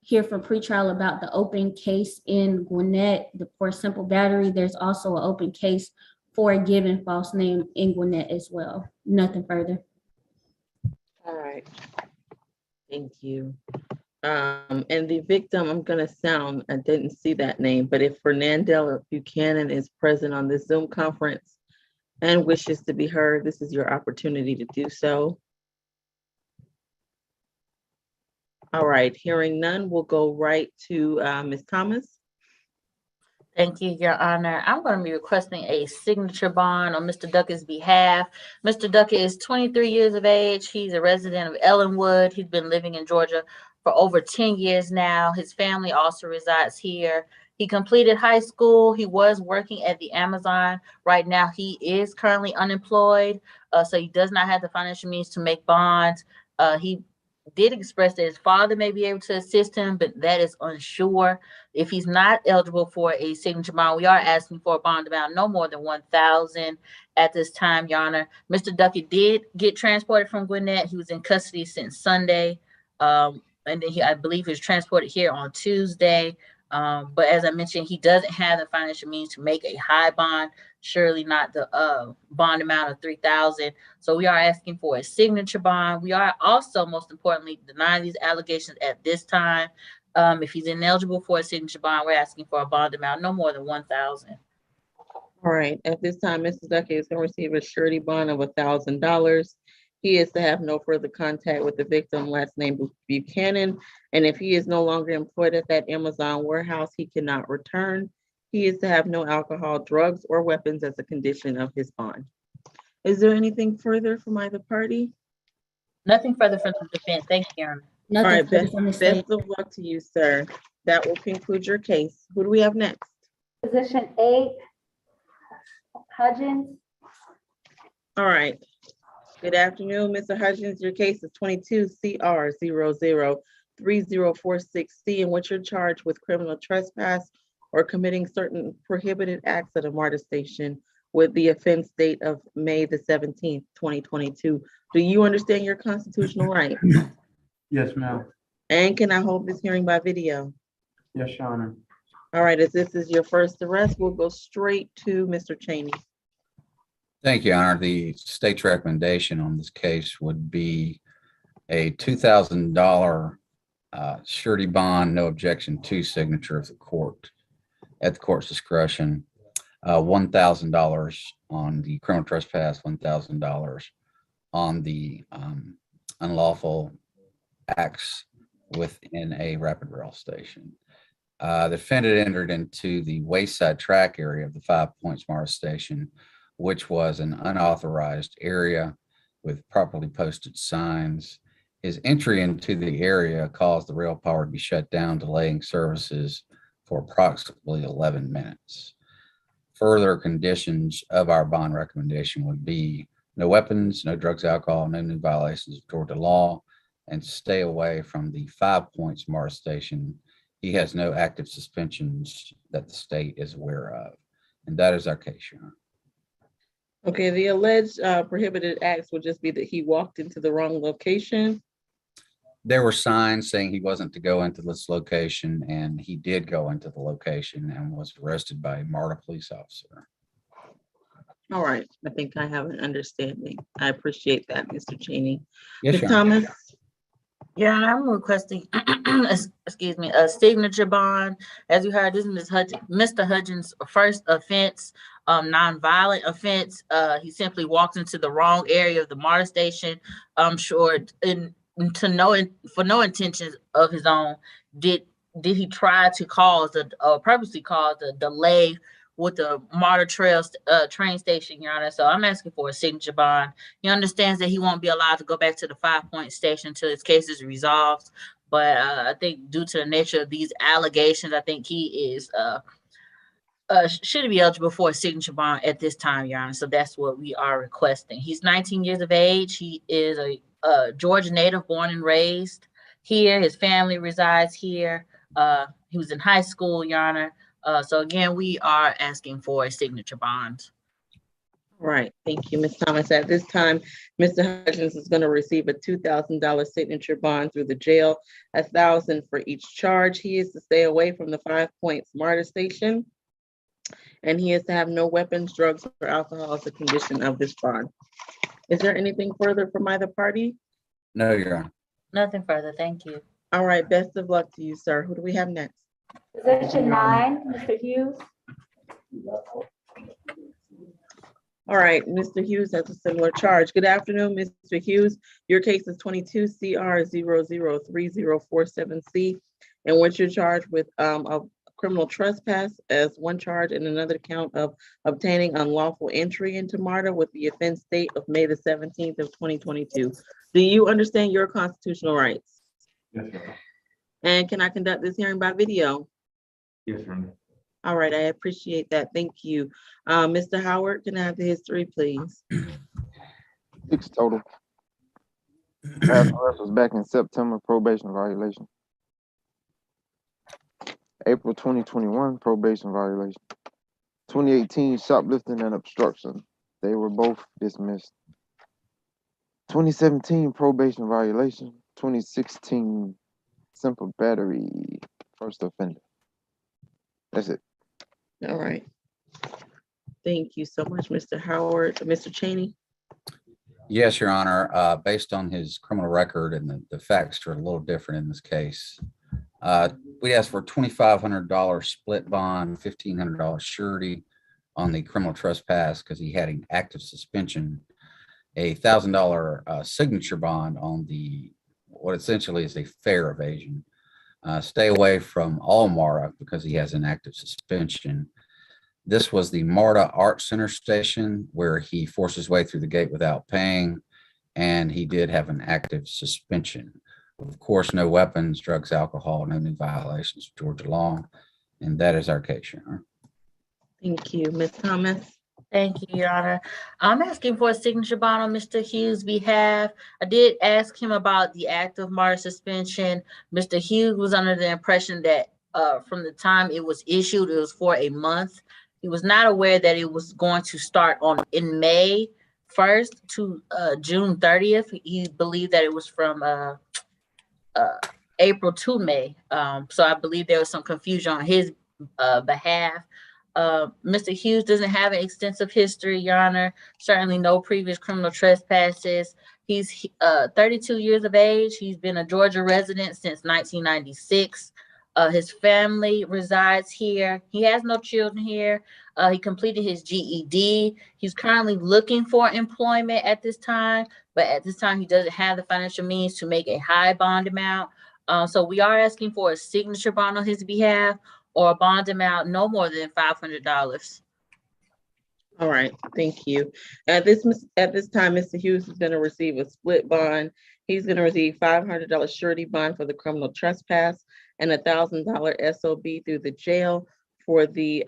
hear from pretrial about the open case in Gwinnett for simple battery. There's also an open case for a given false name in Gwinnett as well. Nothing further. All right. Thank you. And the victim, I'm gonna sound, I didn't see that name, but if Ferlandale Buchanan is present on this Zoom conference and wishes to be heard, this is your opportunity to do so. All right, hearing none, we'll go right to Ms. Thomas. Thank you, Your Honor. I'm going to be requesting a signature bond on Mr. Duckett's behalf. Mr. Duckett is 23 years of age. He's a resident of Ellenwood. He's been living in Georgia for over 10 years now. His family also resides here. He completed high school. He was working at the Amazon. Right now, he is currently unemployed, so he does not have the financial means to make bonds. He did express that his father may be able to assist him, but that is unsure. If he's not eligible for a signature bond, we are asking for a bond amount no more than $1,000 at this time, Your Honor. Mr. Duckett did get transported from Gwinnett. He was in custody since Sunday, and then I believe he was transported here on Tuesday. But as I mentioned, he doesn't have the financial means to make a high bond, surely not the bond amount of $3,000. So we are asking for a signature bond. We are also, most importantly, denying these allegations at this time. If he's ineligible for a signature bond, we're asking for a bond amount no more than $1,000. All right, at this time, Mr. Duckett is going to receive a surety bond of $1,000. He is to have no further contact with the victim, last name Buchanan. And if he is no longer employed at that Amazon warehouse, he cannot return. He is to have no alcohol, drugs, or weapons as a condition of his bond. Is there anything further from either party? Nothing further from the defense. Thank you, Your Honor. All right, best of luck to you, sir. That will conclude your case. Who do we have next? Position 8, Hudgens. All right. Good afternoon, Mr. Hudgens. Your case is 22 CR 003046C, in which you're charged with criminal trespass or committing certain prohibited acts at a MARTA station with the offense date of May the 17th, 2022. Do you understand your constitutional right? Yes, ma'am. And can I hold this hearing by video? Yes, Your Honor. All right, as this is your first arrest, we'll go straight to Mr. Cheney. Thank you, Your Honor. The state's recommendation on this case would be a $2,000 surety bond, no objection to signature of the court at the court's discretion, $1,000 on the criminal trespass, $1,000 on the unlawful acts within a rapid rail station. The defendant entered into the wayside track area of the 5 Points MARTA station, which was an unauthorized area with properly posted signs. His entry into the area caused the rail power to be shut down, delaying services for approximately 11 minutes. Further conditions of our bond recommendation would be no weapons, no drugs, alcohol, no new violations of Georgia law, and stay away from the 5 Points MARTA station. He has no active suspensions that the state is aware of. And that is our case, Your Honor. Okay, the alleged prohibited acts would just be that he walked into the wrong location. There were signs saying he wasn't to go into this location, and he did go into the location and was arrested by a MARTA police officer. All right, I think I have an understanding. I appreciate that, Mr. Cheney. Yes, Ms. Your Honor. Thomas? Yeah, I'm requesting, excuse me, a signature bond. As you heard, this is Mr. Hudgens' first offense, nonviolent offense. He simply walked into the wrong area of the MARTA station. I'm sure, for no intentions of his own, did he try to purposely cause a delay with the MARTA train station, Your Honor. So I'm asking for a signature bond. He understands that he won't be allowed to go back to the 5 Point station until his case is resolved. But I think due to the nature of these allegations, I think he is should be eligible for a signature bond at this time, Your Honor. So that's what we are requesting. He's 19 years of age. He is a Georgia native, born and raised here. His family resides here. He was in high school, Your Honor. So again, we are asking for a signature bond. Right, thank you, Ms. Thomas. At this time, Mr. Hudgens is going to receive a $2,000 signature bond through the jail, $1,000 for each charge. He is to stay away from the 5 Points MARTA station, and he is to have no weapons, drugs, or alcohol as a condition of this bond. Is there anything further from either party? No, Your Honor. Nothing further, thank you. All right, best of luck to you, sir. Who do we have next? Position 9, Mr. Hughes. All right, Mr. Hughes has a similar charge. Good afternoon, Mr. Hughes. Your case is 22 CR 003047C, in which you're charged with a criminal trespass as one charge and another count of obtaining unlawful entry into MARTA with the offense date of May the 17th of 2022. Do you understand your constitutional rights? Yes, Your Honor. And can I conduct this hearing by video? Yes, Your Honor. All right, I appreciate that. Thank you. Mr. Howard, can I have the history, please? 6 total. Last arrest was back in September, probation violation. April 2021, probation violation. 2018, shoplifting and obstruction. They were both dismissed. 2017, probation violation. 2016, simple battery, first offender. That's it. All right. Thank you so much, Mr. Howard. Mr. Cheney? Yes, Your Honor. Based on his criminal record and the facts are a little different in this case. We asked for a $2,500 split bond, $1,500 surety on the criminal trespass because he had an active suspension, a $1,000 signature bond on what essentially is a fare evasion. Stay away from all MARTA because he has an active suspension. This was the MARTA Art Center station where he forced his way through the gate without paying, and he did have an active suspension. Of course, no weapons, drugs, alcohol, no new violations of Georgia law, and that is our case, Your Honor. Thank you. Ms. Thomas? Thank you, Your Honor. I'm asking for a signature bond on Mr. Hughes' behalf. I did ask him about the active MARTA suspension. Mr. Hughes was under the impression that from the time it was issued, it was for a month. He was not aware that it was going to start in May 1st to June 30th. He believed that it was from April to May. So I believe there was some confusion on his behalf. Mr. Hughes doesn't have an extensive history, Your Honor. Certainly no previous criminal trespasses. He's 32 years of age. He's been a Georgia resident since 1996. His family resides here. He has no children here. He completed his GED. He's currently looking for employment at this time, but at this time he doesn't have the financial means to make a high bond amount. So we are asking for a signature bond on his behalf or a bond amount no more than $500. All right, thank you. At this time, Mr. Hughes is going to receive a split bond. He's going to receive $500 surety bond for the criminal trespass and a $1,000 SOB through the jail for the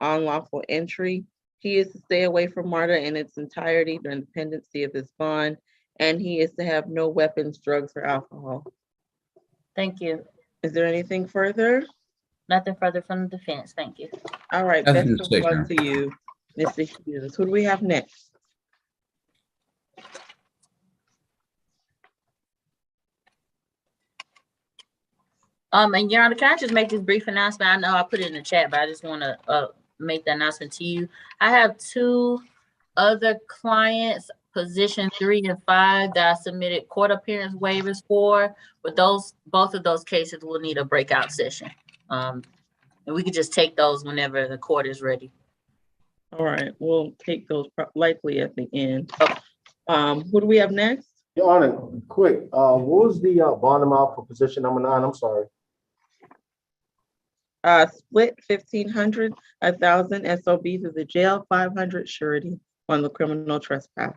unlawful entry. He is to stay away from MARTA in its entirety during the pendency of this bond, and he is to have no weapons, drugs, or alcohol. Thank you. Is there anything further? Nothing further from the defense. Thank you. All right, Nothing best to of say, luck to you, Mr. Hughes. Who do we have next? And Your Honor, can I just make this brief announcement? I know I put it in the chat, but I just want to make the announcement to you. I have 2 other clients, position 3 and 5, that I submitted court appearance waivers for, but both of those cases will need a breakout session. And we could just take those whenever the court is ready. All right, we'll take those likely at the end. Who do we have next? Your Honor, quick, what was the bond amount for position number 9? I'm sorry. Split 1,500, 1,000 SOB to the jail, 500 surety on the criminal trespass.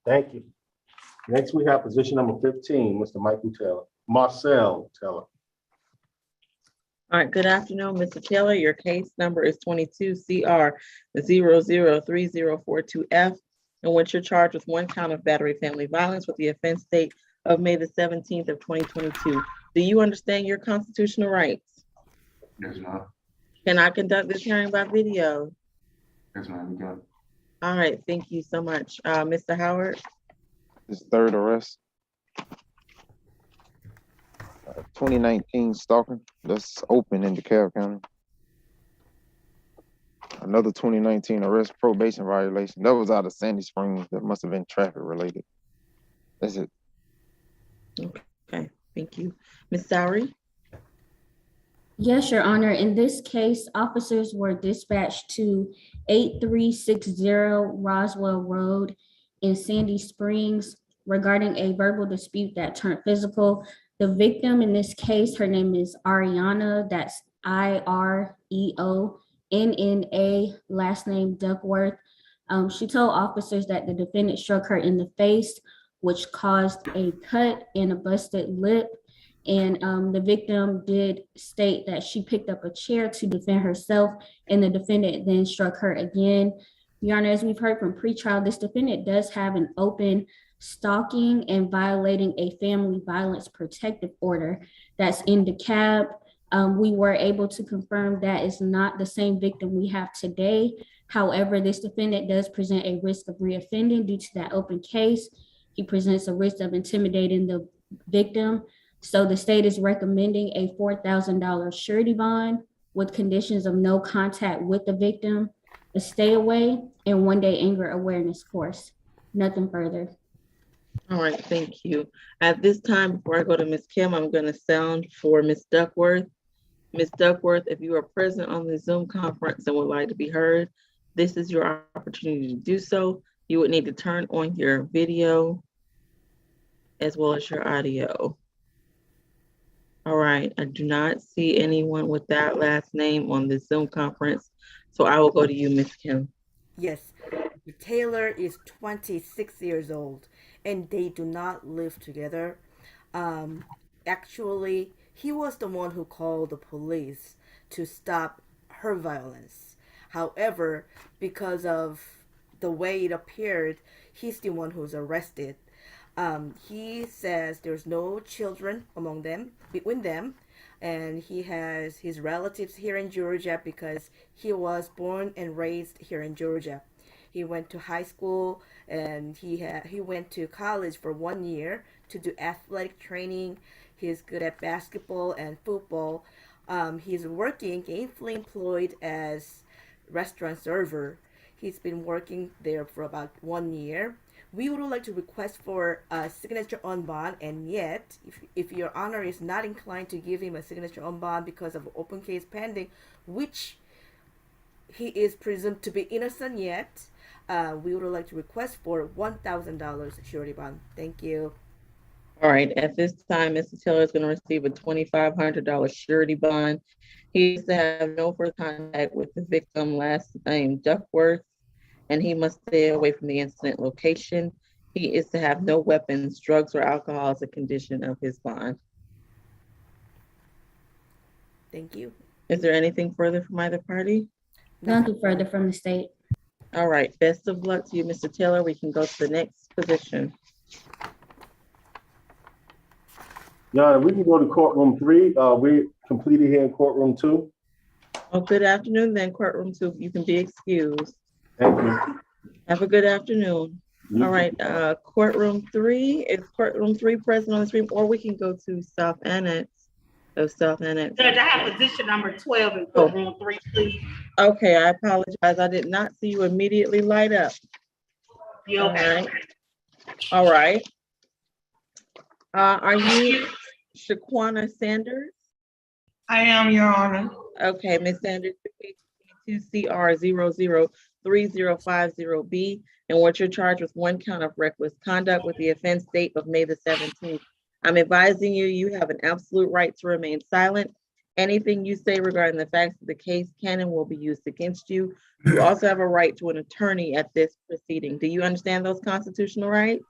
Thank you. Next, we have position number 15, Mr. Marcel Taylor. All right, good afternoon, Mr. Taylor. Your case number is 22 CR 003042F, in which you're charged with 1 count of battery family violence with the offense date of May the 17th of 2022. Do you understand your constitutional rights? Yes, ma'am. Can I conduct this hearing by video? Yes, ma'am. You got it. All right, thank you so much. Mr. Howard? His 3rd arrest. 2019 stalking. That's open in DeKalb County. Another 2019 arrest, probation violation. That was out of Sandy Springs. That must have been traffic related. That's it. Okay, thank you. Ms. Sowry? Yes, Your Honor. In this case, officers were dispatched to 8360 Roswell Road in Sandy Springs regarding a verbal dispute that turned physical. The victim in this case, her name is Ariana. That's IREONNA, last name Duckworth. She told officers that the defendant struck her in the face, which caused a cut and a busted lip. And the victim did state that she picked up a chair to defend herself, and the defendant then struck her again. Your Honor, as we've heard from pretrial, this defendant does have an open stalking and violating a family violence protective order that's in DeKalb. We were able to confirm that is not the same victim we have today. However, this defendant does present a risk of reoffending due to that open case. He presents a risk of intimidating the victim. So the state is recommending a $4,000 surety bond with conditions of no contact with the victim, a stay away, and 1-day anger awareness course. Nothing further. All right, thank you. At this time, before I go to Ms. Kim, I'm going to sound for Ms. Duckworth. Ms. Duckworth, if you are present on the Zoom conference and would like to be heard, this is your opportunity to do so. You would need to turn on your video as well as your audio. All right, I do not see anyone with that last name on the Zoom conference, so I will go to you, Ms. Kim. Yes, Taylor is 26 years old and they do not live together. Actually, he was the one who called the police to stop her violence. However, because of the way it appeared, he's the one who's arrested. He says there's no children between them, and he has his relatives here in Georgia because he was born and raised here in Georgia. He went to high school and he went to college for 1 year to do athletic training. He's good at basketball and football. He's working gainfully employed as restaurant server. He's been working there for about 1 year. We would like to request for a signature on bond, and yet, if Your Honor is not inclined to give him a signature on bond because of open case pending, which he is presumed to be innocent yet, we would like to request for $1,000 surety bond. Thank you. All right, at this time, Mr. Taylor is going to receive a $2,500 surety bond. He is to have no further contact with the victim, last name Duckworth, and he must stay away from the incident location. He is to have no weapons, drugs, or alcohol as a condition of his bond. Thank you. Is there anything further from either party? Nothing further from the state. All right, best of luck to you, Mr. Taylor. We can go to the next position. Yeah, we can go to courtroom 3. We completed here in courtroom 2. Oh, good afternoon then, courtroom 2. You can be excused. Thank you. Have a good afternoon. You All right, courtroom 3, is courtroom 3 present on the screen, or we can go to South Annex. South Annex. Judge, I have position number 12 in courtroom 3, please. Okay, I apologize. I did not see you immediately light up. You okay? All right. Are you Shaquana Sanders? I am, Your Honor. Okay, Ms. Sanders, 2CR003050B, and what you're charged with 1 count of reckless conduct with the offense date of May the 17th. I'm advising you, you have an absolute right to remain silent. Anything you say regarding the facts of the case can and will be used against you. You also have a right to an attorney at this proceeding. Do you understand those constitutional rights?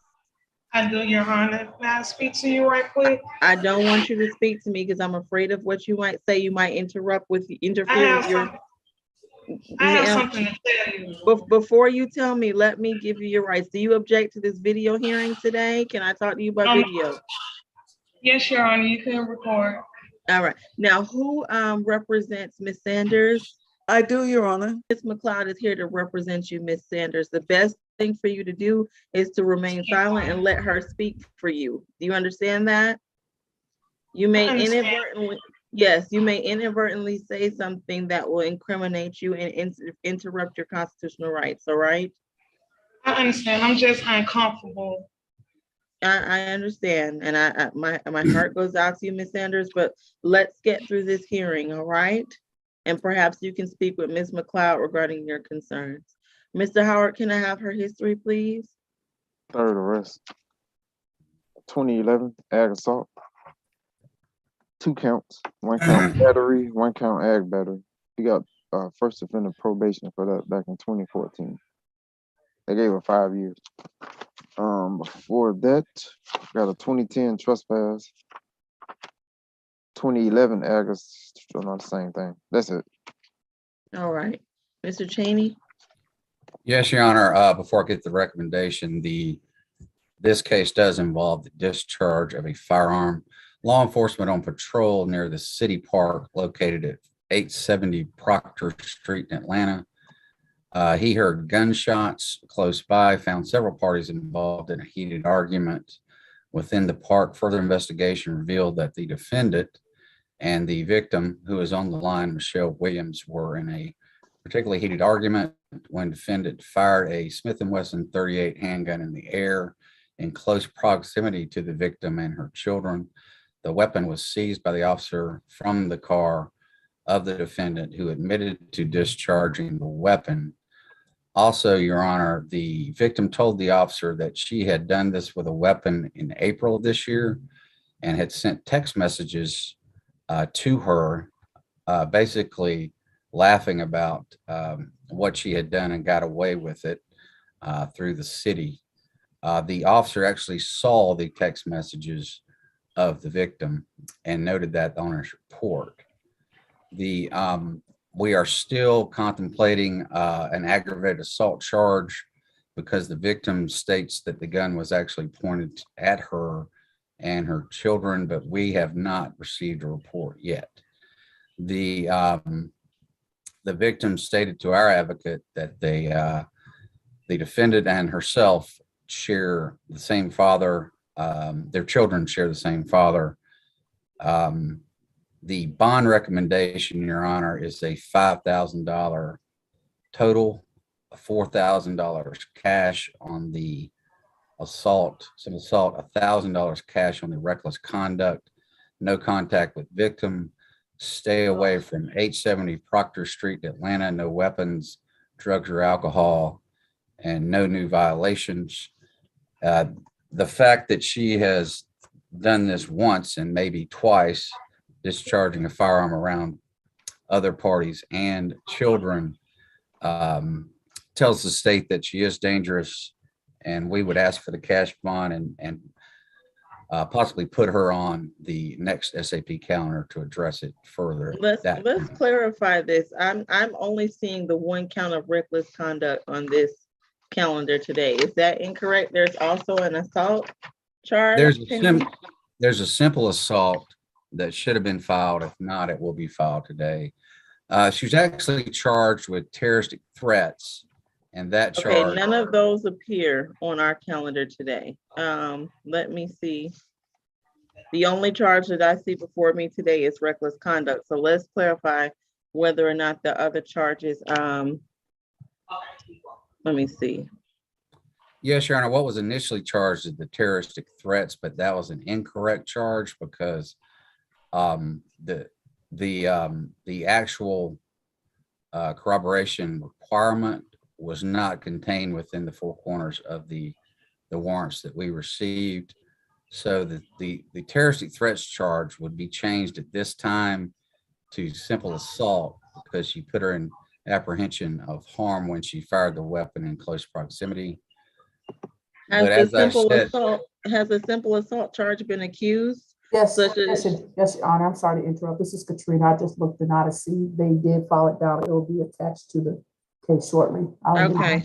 I do, Your Honor. May I speak to you right quick? I don't want you to speak to me because I'm afraid of what you might say. You might interfere with your. I have something to tell you. Before you tell me, let me give you your rights. Do you object to this video hearing today? Can I talk to you about video? Yes, Your Honor, you can record. All right. Now, who represents Ms. Sanders? I do, Your Honor. Ms. McLeod is here to represent you, Ms. Sanders. The best thing for you to do is to remain silent and let her speak for you. Do you understand that? You may inadvertently, yes, you may inadvertently say something that will incriminate you and interrupt your constitutional rights, all right? I understand. I'm just uncomfortable. I understand, and my heart goes out to you, Ms. Sanders, but let's get through this hearing, all right? And perhaps you can speak with Ms. McLeod regarding your concerns. Mr. Howard, can I have her history, please? Third arrest, 2011, ag assault. 2 counts, 1 count battery, 1 count ag battery. He got first offender probation for that back in 2014. They gave her 5 years. Before that, got a 2010 trespass, 2011 ag, still not the same thing. That's it. All right. Mr. Cheney? Yes, Your Honor. Before I get the recommendation, this case does involve the discharge of a firearm. Law enforcement on patrol near the city park located at 870 Proctor Street in Atlanta. He heard gunshots close by, found several parties involved in a heated argument within the park. Further investigation revealed that the defendant and the victim, who is on the line, Michelle Williams, were in a particularly heated argument when defendant fired a Smith & Wesson .38 handgun in the air in close proximity to the victim and her children. The weapon was seized by the officer from the car of the defendant, who admitted to discharging the weapon. Also, Your Honor, the victim told the officer that she had done this with a weapon in April of this year and had sent text messages to her, basically laughing about what she had done and got away with it through the city. The officer actually saw the text messages of the victim and noted that on his report. We are still contemplating an aggravated assault charge because the victim states that the gun was actually pointed at her and her children, but we have not received a report yet. The victim stated to our advocate that the defendant and herself share the same father. Their children share the same father. The bond recommendation, Your Honor, is a $5,000 total, $4,000 cash on the assault, $1,000 cash on the reckless conduct, no contact with victim, stay away from 870 Proctor Street, Atlanta, no weapons, drugs, or alcohol, and no new violations. The fact that she has done this once and maybe twice, discharging a firearm around other parties and children, tells the state that she is dangerous, and we would ask for the cash bond and possibly put her on the next SAP calendar to address it further. Let's clarify this. I'm only seeing the 1 count of reckless conduct on this calendar today. Is that incorrect? There's also an assault charge? There's a simple assault that should have been filed. If not, it will be filed today. She was actually charged with terroristic threats, and that charge. Okay, none of those appear on our calendar today. Let me see. The only charge that I see before me today is reckless conduct. So let's clarify whether or not the other charges, let me see. Yes, Your Honor, what was initially charged is the terroristic threats, but that was an incorrect charge because the actual corroboration requirement was not contained within the 4 corners of the warrants that we received. So the terroristic threats charge would be changed at this time to simple assault because she put her in apprehension of harm when she fired the weapon in close proximity. Has a simple assault charge been accused? Yes, yes, Your Honor. I'm sorry to interrupt. This is Katrina. I just looked and I see they did file it down. It will be attached to the case shortly. Okay.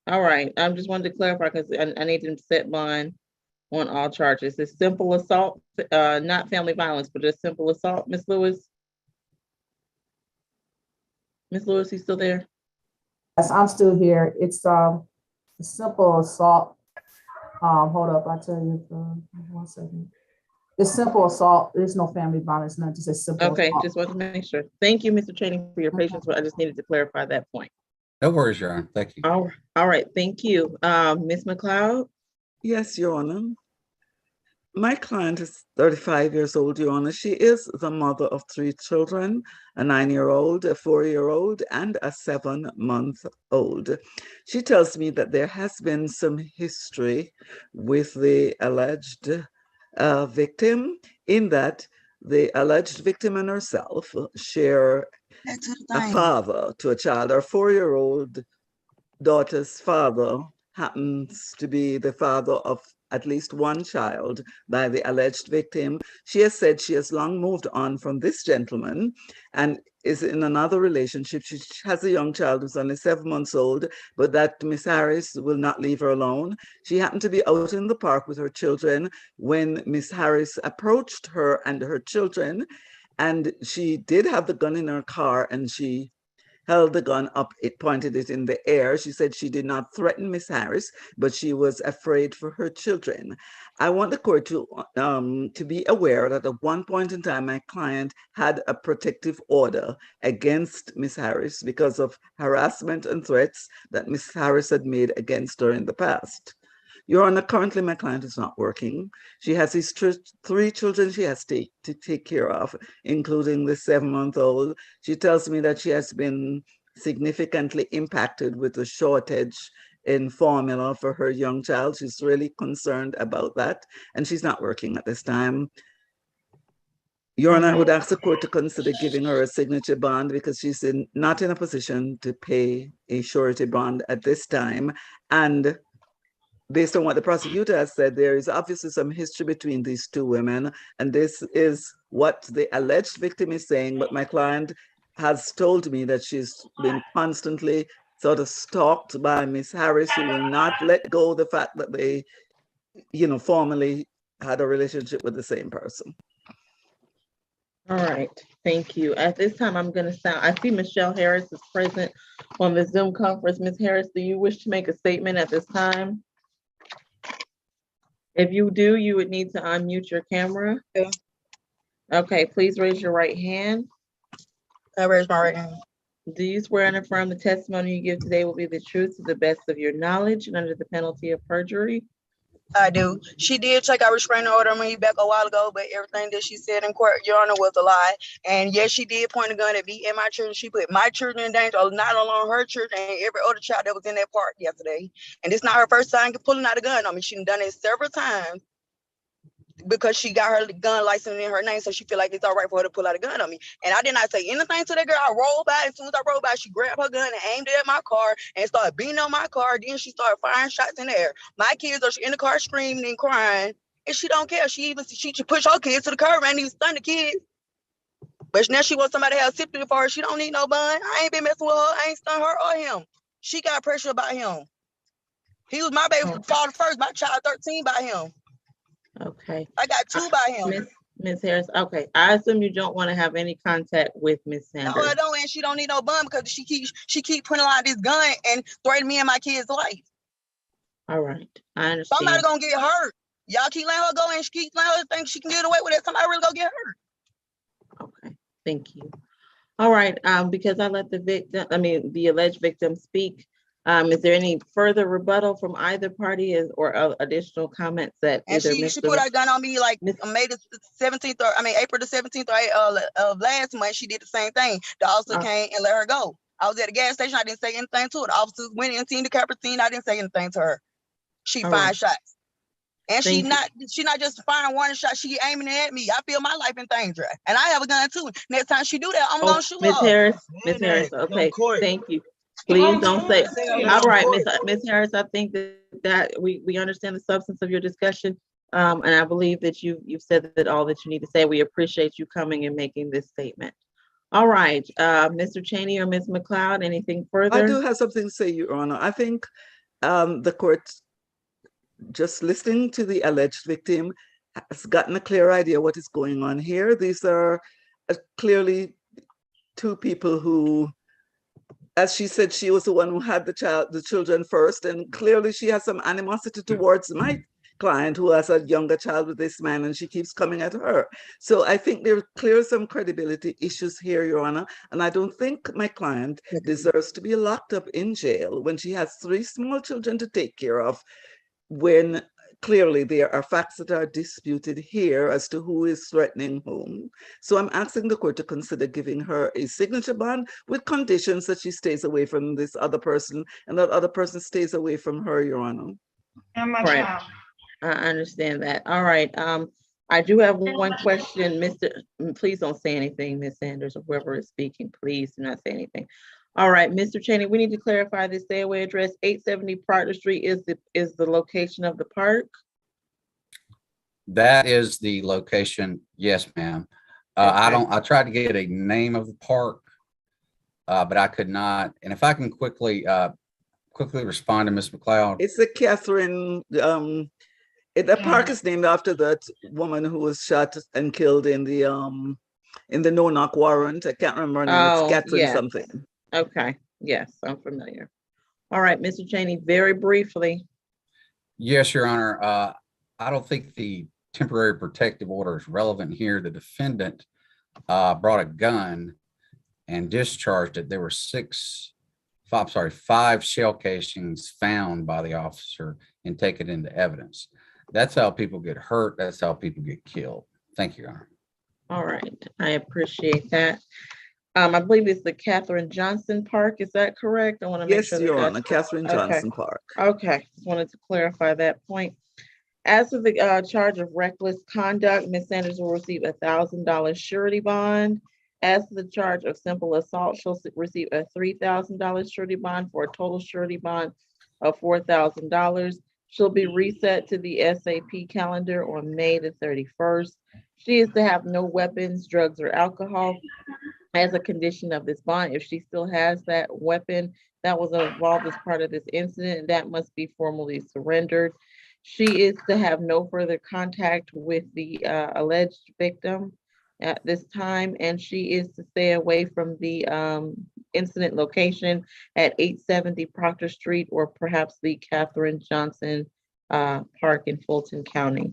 All right. I just wanted to clarify because I need to set bond on all charges. It's simple assault, not family violence, but it's simple assault. Ms. Lewis? Ms. Lewis, you still there? Yes, I'm still here. It's a simple assault. Hold up, I tell you, 1 second. It's simple assault. There's no family violence, not just a simple Okay, assault. just wanted to make sure. Thank you, Mr. Cheney, for your patience, but I just needed to clarify that point. No worries, Your Honor. Thank you. All right, thank you. Ms. McLeod? Yes, Your Honor. My client is 35 years old, Your Honor. She is the mother of 3 children, a 9-year-old, a 4-year-old, and a 7-month-old. She tells me that there has been some history with the alleged victim, in that the alleged victim and herself share a father to a child. Our 4-year-old daughter's father happens to be the father of at least one child by the alleged victim. She has said she has long moved on from this gentleman and is in another relationship. She has a young child who's only 7 months old, but that Miss Harris will not leave her alone. She happened to be out in the park with her children when Miss Harris approached her and her children, and she did have the gun in her car, and she held the gun up, it pointed it in the air. She said she did not threaten Miss Harris, but she was afraid for her children. I want the court to be aware that at one point in time, my client had a protective order against Miss Harris because of harassment and threats that Miss Harris had made against her in the past. Your Honor, currently my client is not working. She has these 3 children she has to take care of, including the 7-month-old. She tells me that she has been significantly impacted with the shortage in formula for her young child. She's really concerned about that, and she's not working at this time. Your Honor, I would ask the court to consider giving her a signature bond because she's not in a position to pay a surety bond at this time. And based on what the prosecutor has said, there is obviously some history between these 2 women, and this is what the alleged victim is saying, but my client has told me that she's been constantly sort of stalked by Miss Harris, who will not let go of the fact that they, formerly had a relationship with the same person. All right, thank you. At this time, I'm going to I see Michelle Harris is present on the Zoom conference. Ms. Harris, do you wish to make a statement at this time? If you do, you would need to unmute your camera. Yeah. Okay, please raise your right hand. I raise my right hand. Do you swear and affirm the testimony you give today will be the truth to the best of your knowledge and under the penalty of perjury? I do. She did take our restraining order on me back a while ago, but everything that she said in court, Your Honor, was a lie. And yes, she did point a gun at me and my children. She put my children in danger, not alone her children and every other child that was in that park yesterday. And it's not her first time pulling out a gun on me. She's done it several times because she got her gun license in her name, so she feel like it's all right for her to pull out a gun on me. And I did not say anything to that girl. I rolled by. As soon as I rolled by, she grabbed her gun and aimed it at my car and started beating on my car. Then she started firing shots in the air. My kids are in the car screaming and crying, and she don't care. She pushed her kids to the curb and even stunned the kids. But now she wants somebody else sympathy for her. She don't need no bun. I ain't been messing with her. I ain't stunned her or him. She got pressure about him. He was my baby father first. My child 13 by him. Okay. I got 2 by him. Ms. Harris, okay. I assume you don't want to have any contact with Ms. Sanders. No, I don't, and she don't need no bun because she keep putting out this gun and threatening me and my kids' life. All right, I understand. Somebody gonna get hurt. Y'all keep letting her go and she keep letting her think she can get away with it. Somebody really gonna get hurt. Okay, thank you. All right, because I let the alleged victim speak. Is there any further rebuttal from either party or additional comments that and she put her gun on me like May the 17th April the 17th of last month. She did the same thing. The officer came and let her go. I was at a gas station. I didn't say anything to her. The officers went and seen the capper scene. I didn't say anything to her. She fired shots. And she not just firing one shot. She aiming it at me. I feel my life in danger. And I have a gun too. Next time she do that, I'm gonna shoot her. Ms. Harris, okay, thank you. Please don't say. All right, Ms. Harris, I think that we understand the substance of your discussion, and I believe that you've said that all that you need to say. We appreciate you coming and making this statement. All right, Mr. Cheney or Ms. McLeod, anything further? I do have something to say, Your Honor. I think the court, just listening to the alleged victim, has gotten a clear idea what is going on here. These are clearly 2 people who, as she said, she was the one who had the children first, and clearly she has some animosity towards my client who has a younger child with this man, and she keeps coming at her. So I think there are clearly some credibility issues here, Your Honor, and I don't think my client deserves to be locked up in jail when she has 3 small children to take care of, when clearly there are facts that are disputed here as to who is threatening whom. So I'm asking the court to consider giving her a signature bond with conditions that she stays away from this other person and that other person stays away from her, Your Honor. And my Right. child. I understand that. All right. I do have one question, please don't say anything, Ms. Sanders, or whoever is speaking, please do not say anything. All right, Mr. Cheney, we need to clarify this stay away address. 870 Proctor Street is the location of the park? That is the location. Yes, ma'am. I tried to get a name of the park, but I could not. And if I can quickly respond to Ms. McLeod. It's the Catherine, the park is named after that woman who was shot and killed in the no-knock warrant. I can't remember her name. It's Catherine something. Okay, yes, I'm familiar. All right, Mr. Cheney, very briefly. Yes, Your Honor. I don't think the temporary protective order is relevant here. The defendant brought a gun and discharged it. There were 5 shell casings found by the officer and taken into evidence. That's how people get hurt. That's how people get killed. Thank you, Your Honor. All right, I appreciate that. I believe it's the Catherine Johnson Park. Is that correct? I want to make sure. Yes, Your Honor, Catherine Johnson Park. Okay, just wanted to clarify that point. As for the charge of reckless conduct, Ms. Sanders will receive a $1,000 surety bond. As for the charge of simple assault, she'll receive a $3,000 surety bond for a total surety bond of $4,000. She'll be reset to the SAP calendar on May the 31st. She is to have no weapons, drugs, or alcohol as a condition of this bond. If she still has that weapon that was involved as part of this incident, that must be formally surrendered. She is to have no further contact with the alleged victim at this time, and she is to stay away from the incident location at 870 Proctor Street, or perhaps the Catherine Johnson Park in Fulton County.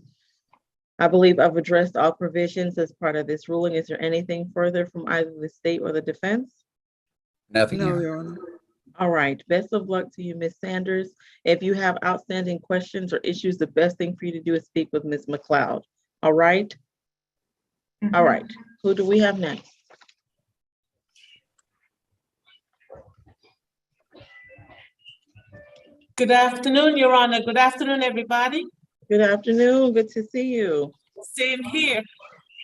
I believe I've addressed all provisions as part of this ruling. Is there anything further from either the state or the defense? Nothing. No, Your Honor. All right, best of luck to you, Ms. Sanders. If you have outstanding questions or issues, the best thing for you to do is speak with Ms. McLeod. All right? All right, who do we have next? Good afternoon, Your Honor. Good afternoon, everybody. Good afternoon, good to see you. Same here.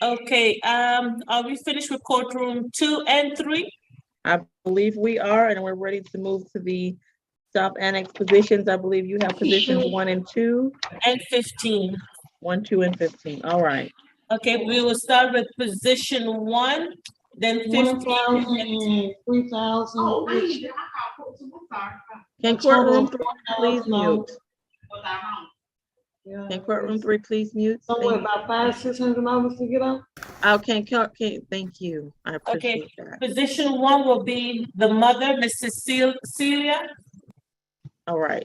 Okay, are we finished with courtroom 2 and 3? I believe we are, and we're ready to move to the South Annex positions. I believe you have positions 1 and 2. And 15. 1, 2, and 15. All right. Okay, we will start with position 1, then 15. 3,000. Can courtroom 3 please mute? Can courtroom 3 please mute? Somewhere about $500-600 to get on. Okay, thank you. I appreciate that. Position 1 will be the mother, Mrs. Celia. All right.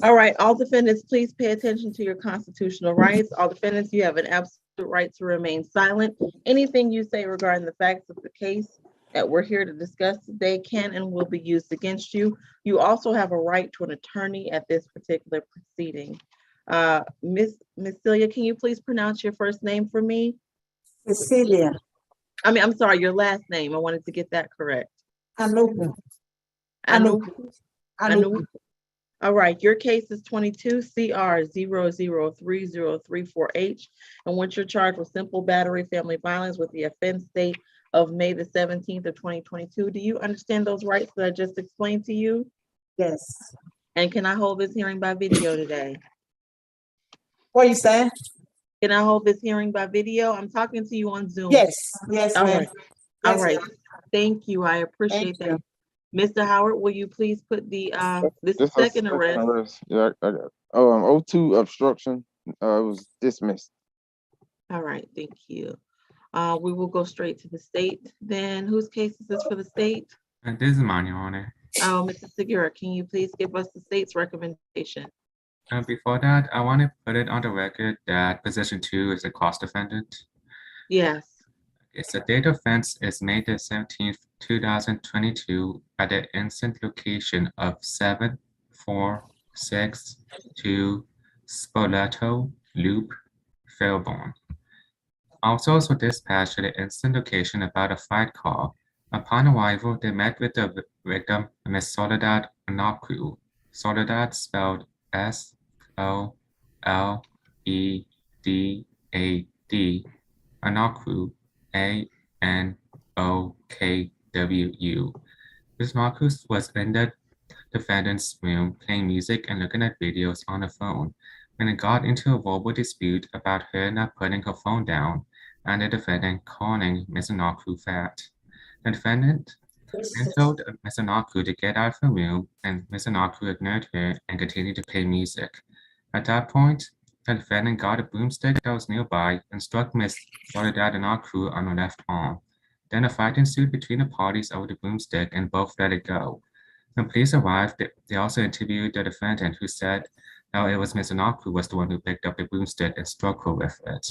All right, all defendants, please pay attention to your constitutional rights. All defendants, you have an absolute right to remain silent. Anything you say regarding the facts of the case that we're here to discuss today can and will be used against you. You also have a right to an attorney at this particular proceeding. Miss Celia, can you please pronounce your first name for me? Cecilia. I'm sorry, your last name. I wanted to get that correct. Anupu. All right, your case is 22 CR 0030348, and once you're charged with simple battery family violence with the offense date of May the 17th of 2022. Do you understand those rights that I just explained to you? Yes. And can I hold this hearing by video today? What are you saying? Can I hold this hearing by video? I'm talking to you on Zoom. Yes, yes, All ma'am. right. All Yes, right. ma'am. Thank you. I appreciate that. Mr. Howard, will you please put the this This is second arrest? Yeah, I got it. O2 obstruction. It was dismissed. All right, thank you. We will go straight to the state. Then whose case is this for the state? This is mine, Your Honor. Oh, Mr. Segura, can you please give us the state's recommendation? Before that, I want to put it on the record that position 2 is a cross-defendant. Yes. It's the date of offense is May the 17th, 2022 at the instant location of 7462 Spoleto Loop, Fairborn. Officers were dispatched to the instant location about a fight call. Upon arrival, they met with the victim, Ms. Soledad Naku. Soledad spelled A.D. Anokwu, A-N-O-K-W-U. Ms. Marcus was in the defendant's room playing music and looking at videos on the phone when it got into a verbal dispute about her not putting her phone down and the defendant calling Ms. Anokwu fat. The defendant then told Ms. Anokwu to get out of her room, and Ms. Anokwu ignored her and continued to play music. At that point, the defendant got a broomstick that was nearby and struck Ms. Soledad Anokwu on her left arm. Then a fight ensued between the parties over the broomstick and both let it go. When police arrived, they also interviewed the defendant, who said that it was Ms. Anokwu was the one who picked up the broomstick and struck her with it.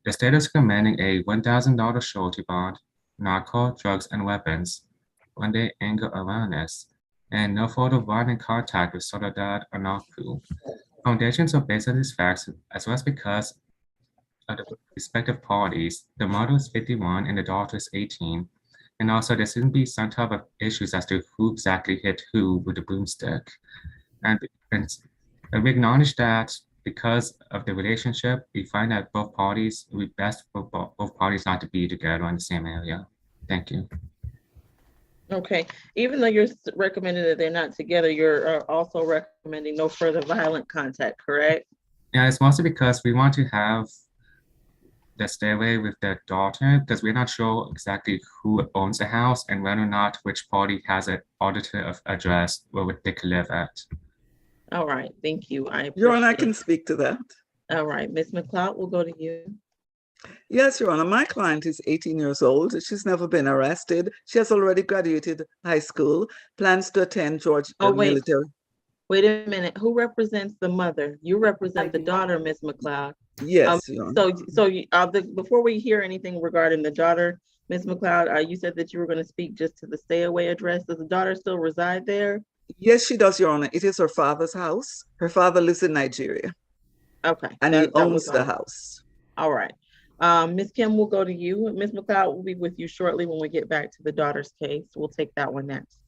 The state is recommending a $1,000 surety bond, alcohol, drugs, and weapons, one-day anger awareness, and no further violent contact with Soledad Anokwu. Foundations are based on these facts, as well as because of the respective parties. The mother is 51 and the daughter is 18, and also there shouldn't be some type of issues as to who exactly hit who with the broomstick. And we acknowledge that because of the relationship, we find that both parties, it would be best for both parties not to be together in the same area. Thank you. Okay, even though you're recommending that they're not together, you're also recommending no further violent contact, correct? Yeah, it's mostly because we want to have the stay away with their daughter, because we're not sure exactly who owns the house and whether or not which party has an auditor address where they could live at. All right, thank you. Your Honor, I can speak to that. All right, Ms. McLeod, we'll go to you. Yes, Your Honor, my client is 18 years old. She's never been arrested. She has already graduated high school, plans to attend Georgia military. Wait a minute. Who represents the mother? You represent the daughter, Ms. McLeod. Yes, Your Honor. Before we hear anything regarding the daughter, Ms. McLeod, you said that you were going to speak just to the stay away address. Does the daughter still reside there? Yes, she does, Your Honor. It is her father's house. Her father lives in Nigeria. Okay. And he owns the house. All right. Ms. Kim, we'll go to you. Ms. McLeod will be with you shortly when we get back to the daughter's case. We'll take that one next.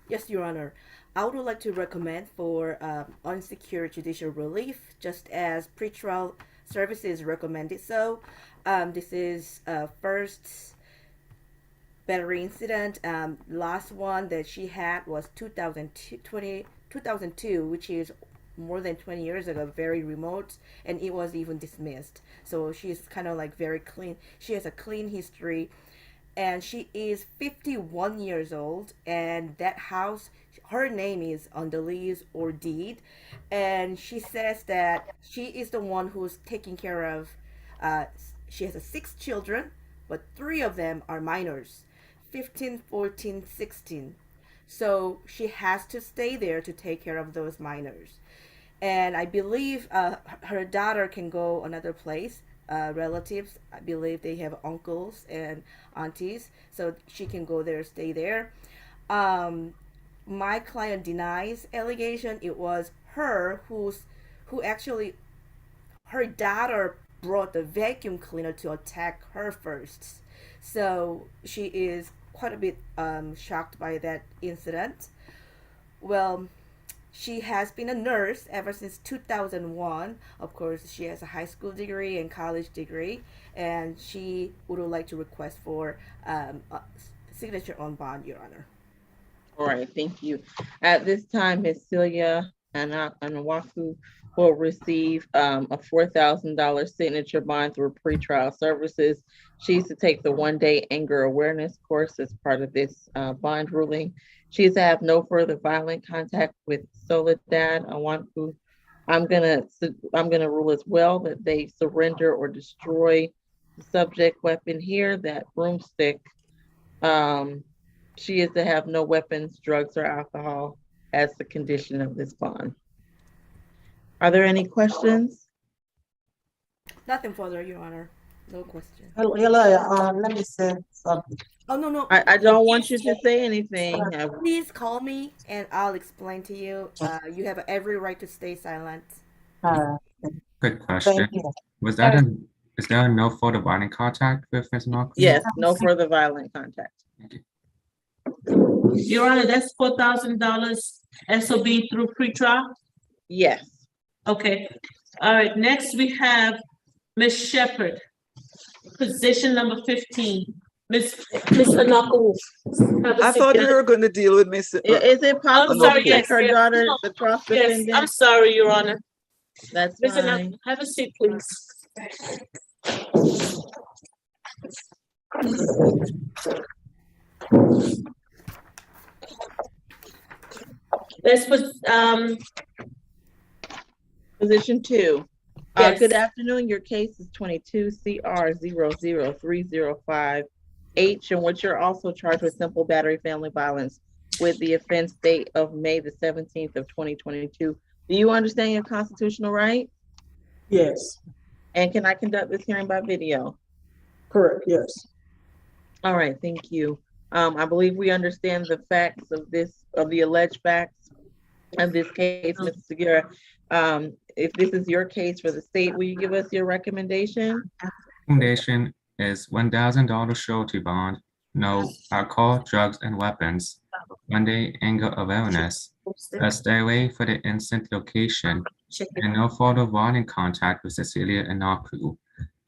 Yes, Your Honor. I would like to recommend for unsecured judicial relief, just as pretrial services recommended so. This is first battery incident. Last one that she had was 2002, which is more than 20 years ago, very remote, and it was even dismissed. So she's kind of like very clean. She has a clean history, and she is 51 years old, and that house, her name is on the lease or deed, and she says that she is the one who's taking care of, she has 6 children, but 3 of them are minors, 15, 14, 16. So she has to stay there to take care of those minors. And I believe her daughter can go another place, relatives. I believe they have uncles and aunties, so she can go there, stay there. My client denies allegation. It was her who actually, her daughter brought the vacuum cleaner to attack her first. So she is quite a bit shocked by that incident. Well, she has been a nurse ever since 2001. Of course, she has a high school degree and college degree, and she would like to request for a signature on bond, Your Honor. All right, thank you. At this time, Ms. Celia Anwaku will receive a $4,000 signature bond through pretrial services. She's to take the one-day anger awareness course as part of this bond ruling. She's to have no further violent contact with Soledad Anwaku. I'm gonna rule as well that they surrender or destroy the subject weapon here, that broomstick. She is to have no weapons, drugs, or alcohol as the condition of this bond. Are there any questions? Nothing further, Your Honor. No question. Hello, let me say something. Oh, no. I don't want you to say anything. Please call me and I'll explain to you. You have every right to stay silent. Good question. Is there no further violent contact with Ms. Anokwu? Yes, no further violent contact. Your Honor, that's $4,000 SOB through pretrial? Yes. Okay. All right. Next, we have Ms. Shepherd, position number 15. Ms. Anako. I thought you were going to deal with Miss. Is it I'm possible sorry, to take yes, her yes. daughter, No, the cross yes, I'm defendant? sorry, Your Honor. That's Ms. Anako, fine. have a seat, please. Let's put, Position 2. Good yes, afternoon. Your case is 22 CR 00305H, in which you're also charged with simple battery family violence with the offense date of May the 17th of 2022. Do you understand your constitutional right? Yes, And can I conduct this hearing by video? correct, yes. All right, thank you. I believe we understand the facts of the alleged facts of this case, Mr. Segura. If this is your case for the state, will you give us your recommendation? Recommendation is $1,000 surety bond, no alcohol, drugs, and weapons, 1-day anger awareness, a stay away for the instant location, and no further warning contact with Cecilia and Naku.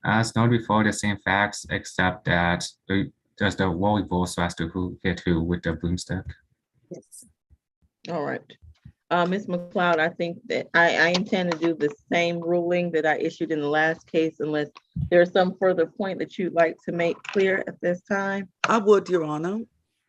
As noted before, the same facts, except that there's the war reverse as to who hit who with the broomstick. All right. Ms. McLeod, I think that I intend to do the same ruling that I issued in the last case, unless there's some further point that you'd like to make clear at this time. I would, Your Honor.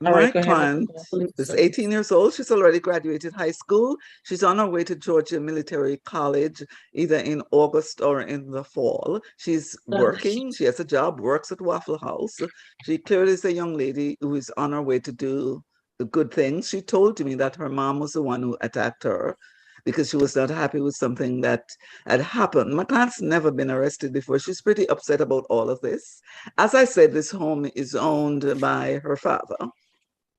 All My right, go ahead, client is 18 years old. She's already graduated high school. She's on her way to Georgia Military College, either in August or in the fall. She's working. She has a job, works at Waffle House. She clearly is a young lady who is on her way to do the good things. She told me that her mom was the one who attacked her because she was not happy with something that had happened. My client's never been arrested before. She's pretty upset about all of this. As I said, this home is owned by her father.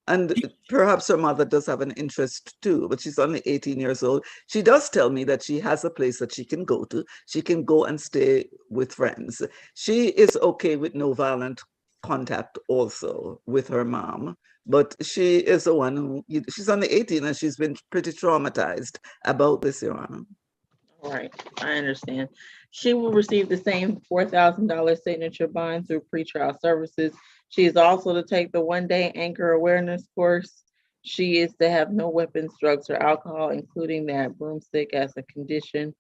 And perhaps her mother does have an interest too, but she's only 18 years old. She does tell me that she has a place that she can go to. She can go and stay with friends. She is okay with no violent contact also with her mom, but she is the one who, she's only 18 and she's been pretty traumatized about this, Your Honor. All right, I understand. She will receive the same $4,000 signature bond through pretrial services. She is also to take the 1-day anger awareness course. She is to have no weapons, drugs, or alcohol, including that broomstick, as a condition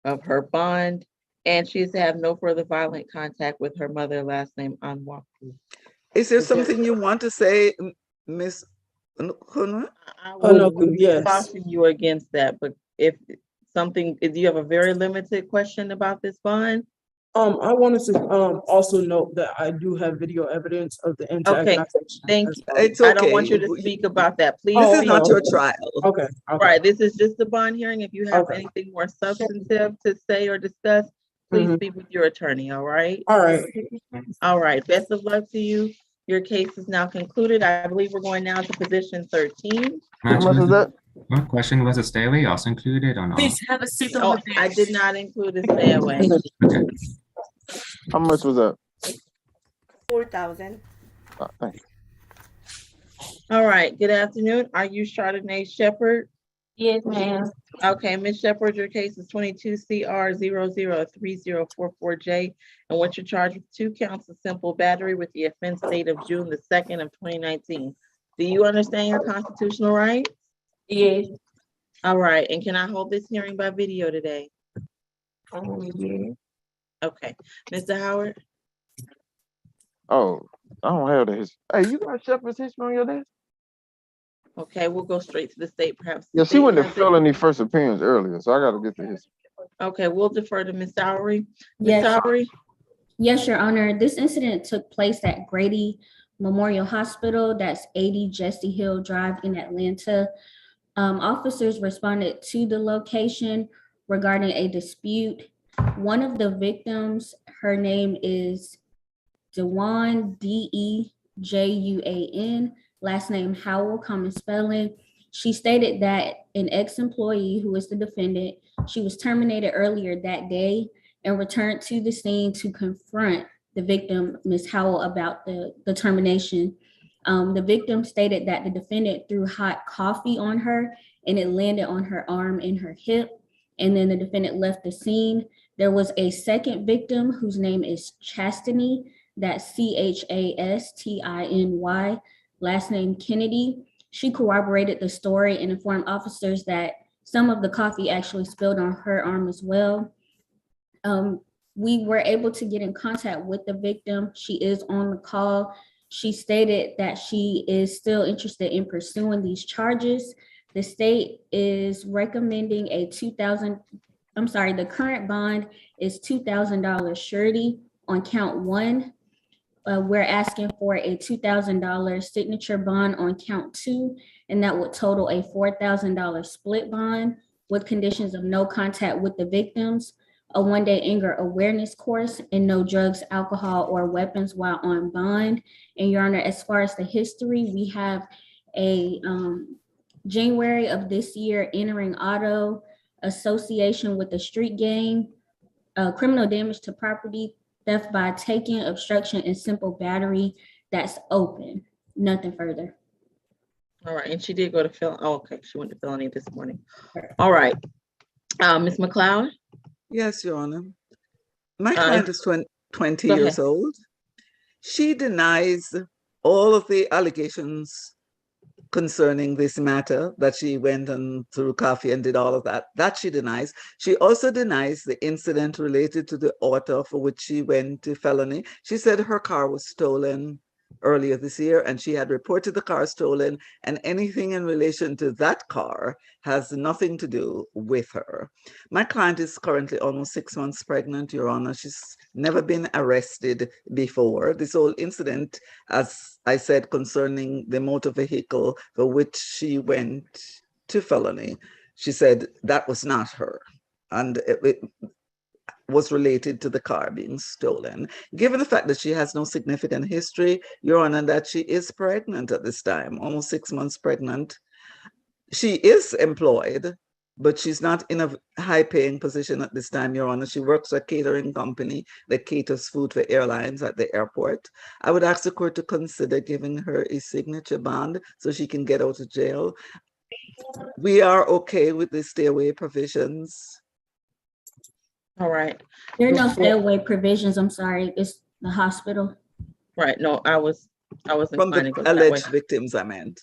of her bond. And she is to have no further violent contact with her mother, last name Anwaku. Is there something you want to say, Ms. Kunwa? I will yes. caution you against that, but if you have a very limited question about this bond? I wanted to also note that I do have video evidence of the antagonization. Okay, thank you. It's okay. I don't want you to speak about that, please. This is not your trial. Okay. Right, this is just a bond hearing. If you have anything more substantive to say or discuss, please speak with your attorney, all right? All right. All right, best of luck to you. Your case is now concluded. I believe we're going now to position 13. How much is that? One question, was a stay away also included or not? please have a seat Oh, over there. I did not include a stay away. Okay. How much was that? 4,000. Thank you. All right, good afternoon. Are you Chardonnay Shepherd? Yes, ma'am. Okay, Ms. Shepherd, your case is 22 CR 003044J, and what you're charged with 2 counts of simple battery with the offense date of June the 2nd of 2019. Do you understand your constitutional rights? Yes. All right, and can I hold this hearing by video today? Yeah. Okay, Mr. Howard? Oh, I don't have the history. Hey, you got Shepherd's history on your desk? Okay, we'll go straight to the state, perhaps. Yeah, she went to felony first appearance earlier, so I got to get the history. Okay, we'll defer to Ms. Sowery. Ms. Yes. Sowery? Yes, Your Honor. This incident took place at Grady Memorial Hospital. That's 80 Jesse Hill Drive in Atlanta. Officers responded to the location regarding a dispute. One of the victims, her name is Dejuan, Dejuan, last name Howell, common spelling. She stated that an ex-employee who is the defendant, she was terminated earlier that day and returned to the scene to confront the victim, Ms. Howell, about the termination. The victim stated that the defendant threw hot coffee on her and it landed on her arm and her hip. And then the defendant left the scene. There was a second victim whose name is Chastiny, that's Chastiny, last name Kennedy. She corroborated the story and informed officers that some of the coffee actually spilled on her arm as well. We were able to get in contact with the victim. She is on the call. She stated that she is still interested in pursuing these charges. The state is recommending the current bond is $2,000 surety on count 1. We're asking for a $2,000 signature bond on count 2, and that would total a $4,000 split bond with conditions of no contact with the victims, a 1-day anger awareness course, and no drugs, alcohol, or weapons while on bond. And Your Honor, as far as the history, we have a January of this year entering auto, association with the street gang, criminal damage to property, theft by taking, obstruction, and simple battery. That's open. Nothing further. All right, and she did go to felony. Oh, okay, she went to felony this morning. All right, Ms. McLeod. Yes, Your Honor. My client is 20 years old. She denies all of the allegations concerning this matter, that she went and threw coffee and did all of that. That she denies. She also denies the incident related to the auto for which she went to felony. She said her car was stolen earlier this year and she had reported the car stolen, and anything in relation to that car has nothing to do with her. My client is currently almost 6 months pregnant, Your Honor. She's never been arrested before. This whole incident, as I said, concerning the motor vehicle for which she went to felony, she said that was not her. And it was related to the car being stolen. Given the fact that she has no significant history, Your Honor, that she is pregnant at this time, almost 6 months pregnant. She is employed, but she's not in a high-paying position at this time, Your Honor. She works for a catering company that caters food for airlines at the airport. I would ask the court to consider giving her a signature bond so she can get out of jail. We are okay with the stay away provisions. All right. There are no stay away provisions. I'm sorry. It's the hospital. Right. No, I wasn't from the alleged victims, I meant.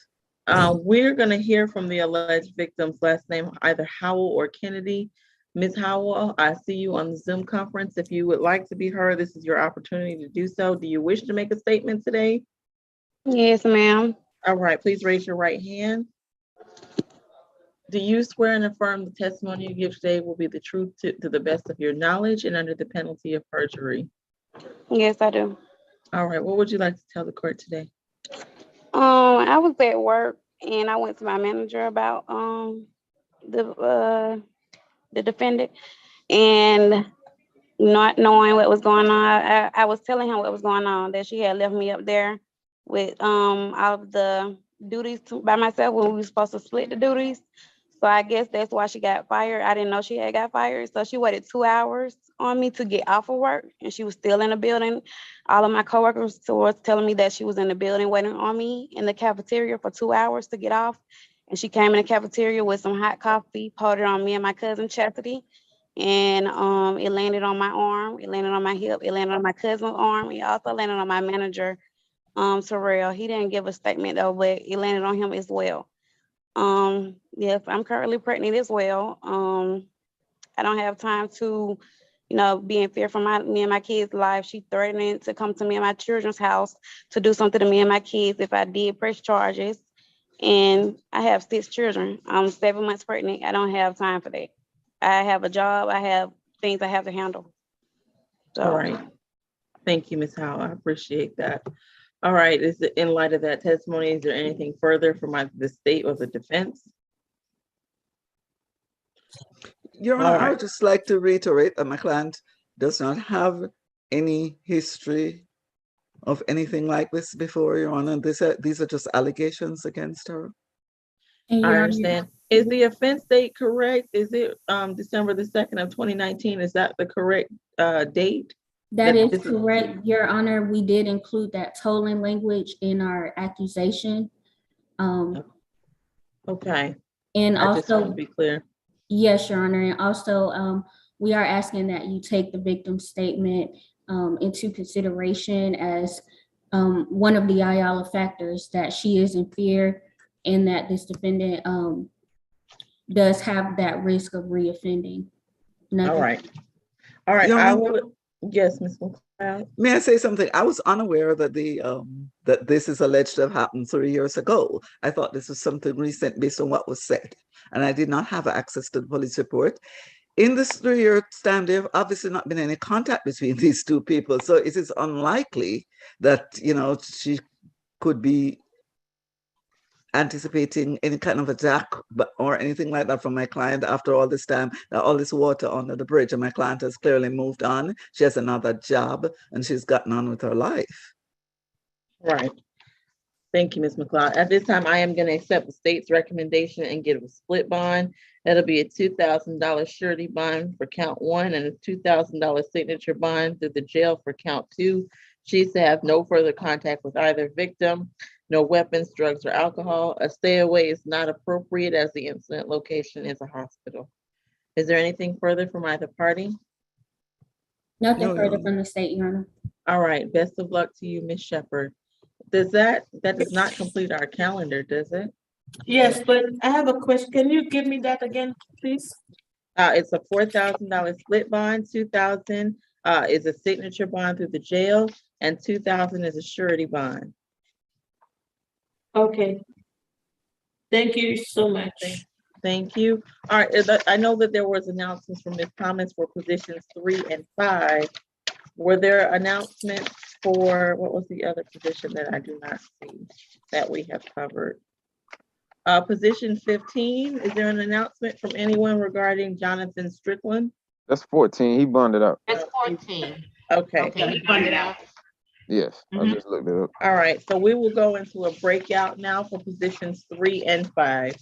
We're going to hear from the alleged victim's last name, either Howell or Kennedy. Ms. Howell, I see you on the Zoom conference. If you would like to be heard, this is your opportunity to do so. Do you wish to make a statement today? Yes, ma'am. All right, please raise your right hand. Do you swear and affirm the testimony you give today will be the truth to the best of your knowledge and under the penalty of perjury? Yes, I do. All right, what would you like to tell the court today? I was at work and I went to my manager about the defendant, and not knowing what was going on, I was telling him what was going on, that she had left me up there with all of the duties by myself when we were supposed to split the duties. So I guess that's why she got fired. I didn't know she had got fired. So she waited 2 hours on me to get off of work, and she was still in the building. All of my coworkers was telling me that she was in the building waiting on me in the cafeteria for 2 hours to get off. And she came in the cafeteria with some hot coffee, poured it on me and my cousin Chastity. And it landed on my arm, it landed on my hip, it landed on my cousin's arm. It also landed on my manager, Terrell. He didn't give a statement though, but it landed on him as well. Yes, I'm currently pregnant as well. I don't have time to, be in fear for me and my kids' life. She threatening to come to me and my children's house to do something to me and my kids if I did press charges. And I have 6 children. I'm 7 months pregnant. I don't have time for that. I have a job. I have things I have to handle. So. All right. Thank you, Ms. Howell. I appreciate that. All right. In light of that testimony, is there anything further from the state or the defense? Your Honor, I would just like to reiterate that my client does not have any history of anything like this before, Your Honor. These are just allegations against her. I understand. Is the offense date correct? Is it December the 2nd of 2019? Is that the correct date? That is correct, Your Honor. We did include that tolling language in our accusation. Okay. And I just want also, to be clear. yes, Your Honor. And also, we are asking that you take the victim's statement into consideration as one of the IALA factors, that she is in fear and that this defendant does have that risk of reoffending. All right. All right. Your I Honor, will. Yes, Ms. McLeod. may I say something? I was unaware that that this is alleged to have happened 3 years ago. I thought this was something recent based on what was said, and I did not have access to the police report. In this 3-year time, there have obviously not been any contact between these two people, so it is unlikely that she could be anticipating any kind of attack or anything like that from my client after all this time, all this water under the bridge. And my client has clearly moved on. She has another job and she's gotten on with her life. Right. Thank you, Ms. McLeod. At this time, I am going to accept the state's recommendation and give a split bond. That'll be a $2,000 surety bond for count 1 and a $2,000 signature bond through the jail for count 2. She's to have no further contact with either victim, no weapons, drugs, or alcohol. A stay away is not appropriate as the incident location is a hospital. Is there anything further from either party? Nothing further from the state, Your Honor. All right. Best of luck to you, Ms. Shepherd. That does not complete our calendar, does it? Yes, but I have a question. Can you give me that again, please? It's a $4,000 split bond. $2,000 is a signature bond through the jail, and $2,000 is a surety bond. Okay. Thank you so much. Thank you. All right. I know that there was announcements from Ms. Thomas for positions 3 and 5. Were there announcements for, what was the other position that I do not see that we have covered? Position 15, is there an announcement from anyone regarding Jonathan Strickland? That's 14. He bonded out. That's 14. Okay. Okay, he funded out. Yes, I just looked it up. All right, so we will go into a breakout now for positions 3 and 5.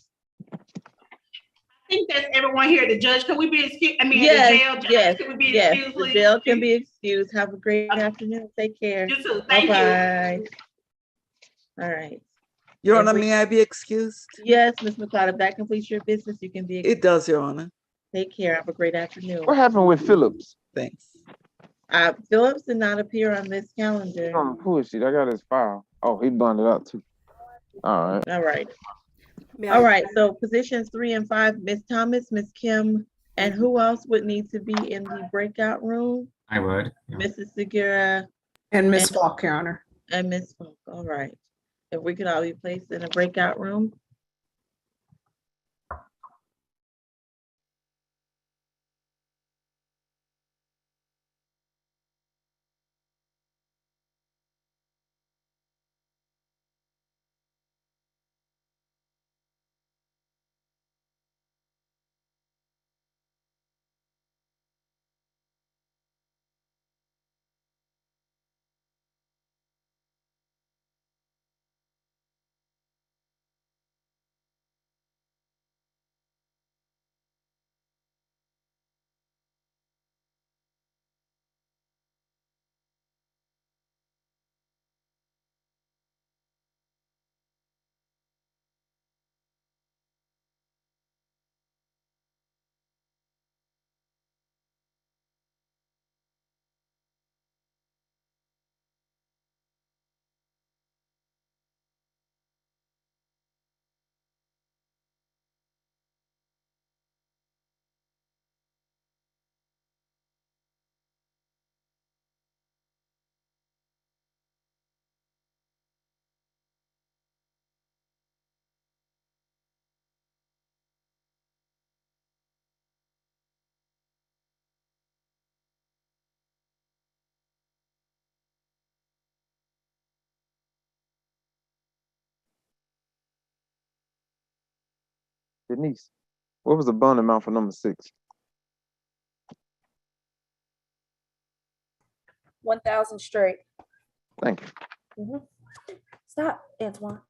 I think that's everyone here. The judge, can we be excused? I mean, Yes, the jail judge, yes, can we be yes, excused, the please? jail can be excused. Have a great afternoon. Take care. You too. Thank you. Bye-bye. All right. Your Honor, may I be excused? Yes, Ms. McLeod, if that completes your business, you can be excused. It does, Your Honor. Take care. Have a great afternoon. What happened with Phillips? Thanks. Phillips did not appear on this calendar. Who is she? I got his file. Oh, he bonded out too. All right. All right. All right. So positions 3 and 5, Ms. Thomas, Ms. Kim, and who else would need to be in the breakout room? I would. Yeah. Mrs. Segura. And Ms. Falk, Your Honor. And Ms. Falk. All right. If we could all be placed in a breakout room. Denise, what was the bond amount for number 6? 1,000 straight. Thank you. Stop, Antoine.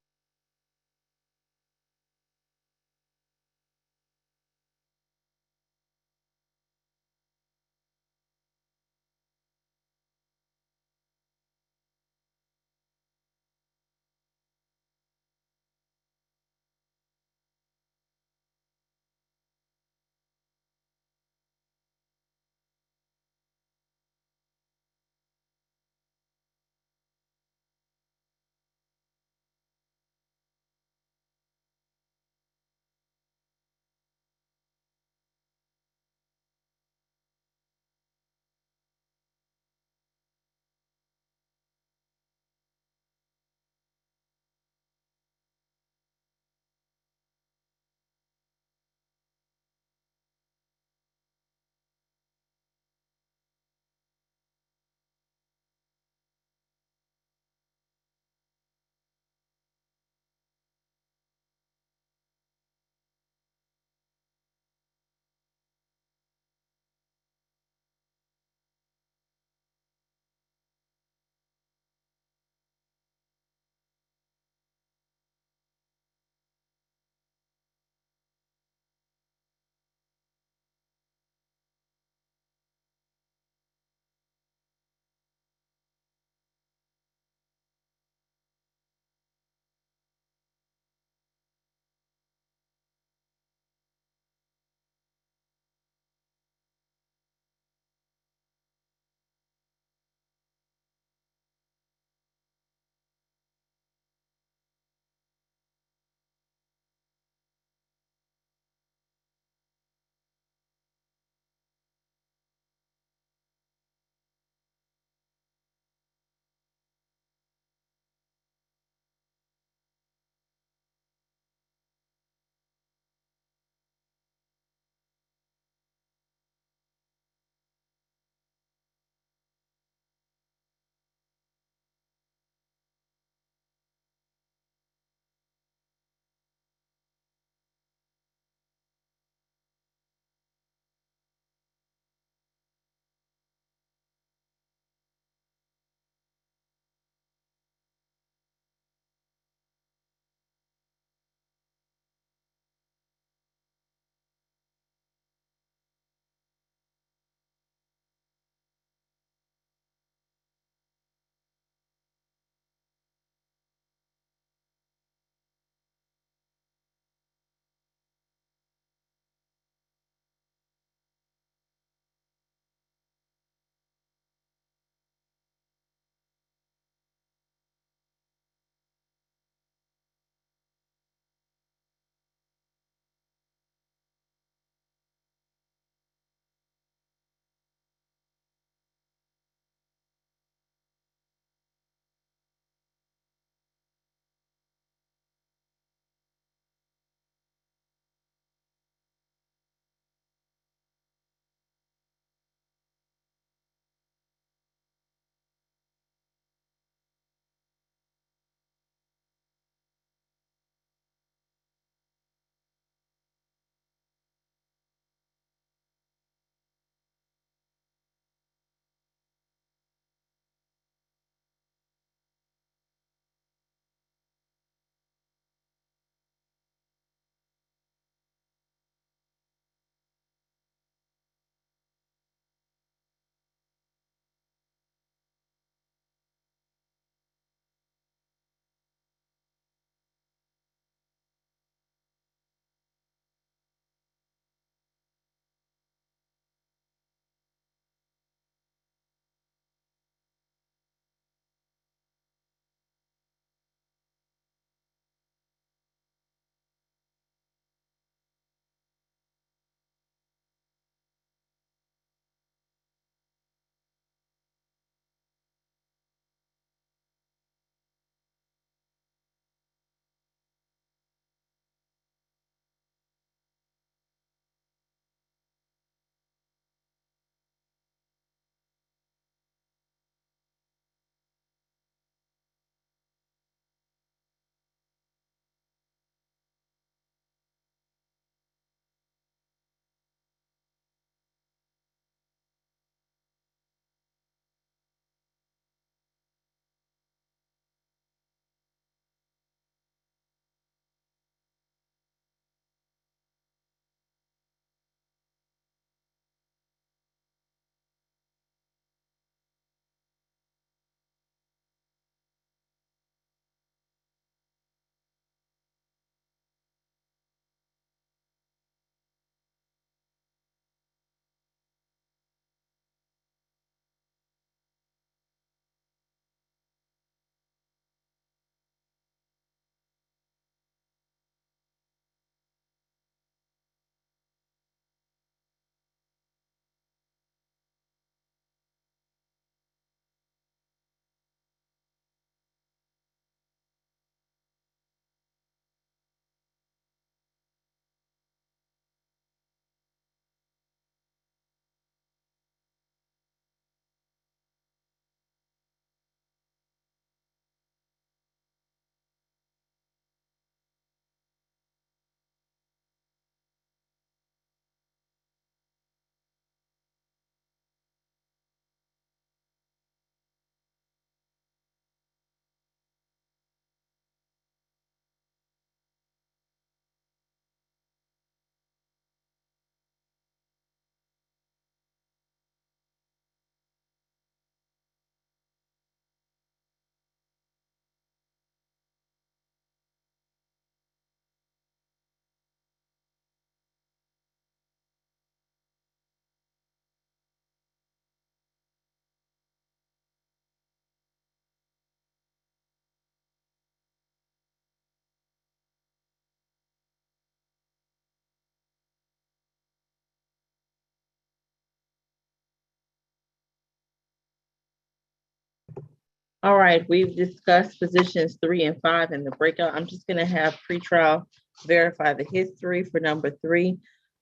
All right, we've discussed positions 3 and 5 in the breakout. I'm just gonna have pretrial verify the history for number 3.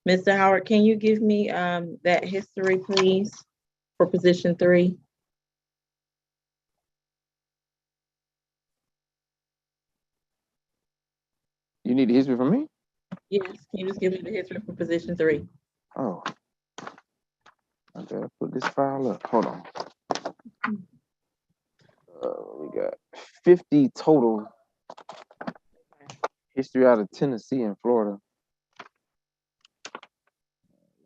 Mr. Howard, can you give me that history, please, for position 3? You need the history from me? Yes, can you just give me the history for position 3? Oh. I gotta put this file up. Hold on. We got 50 total history out of Tennessee and Florida.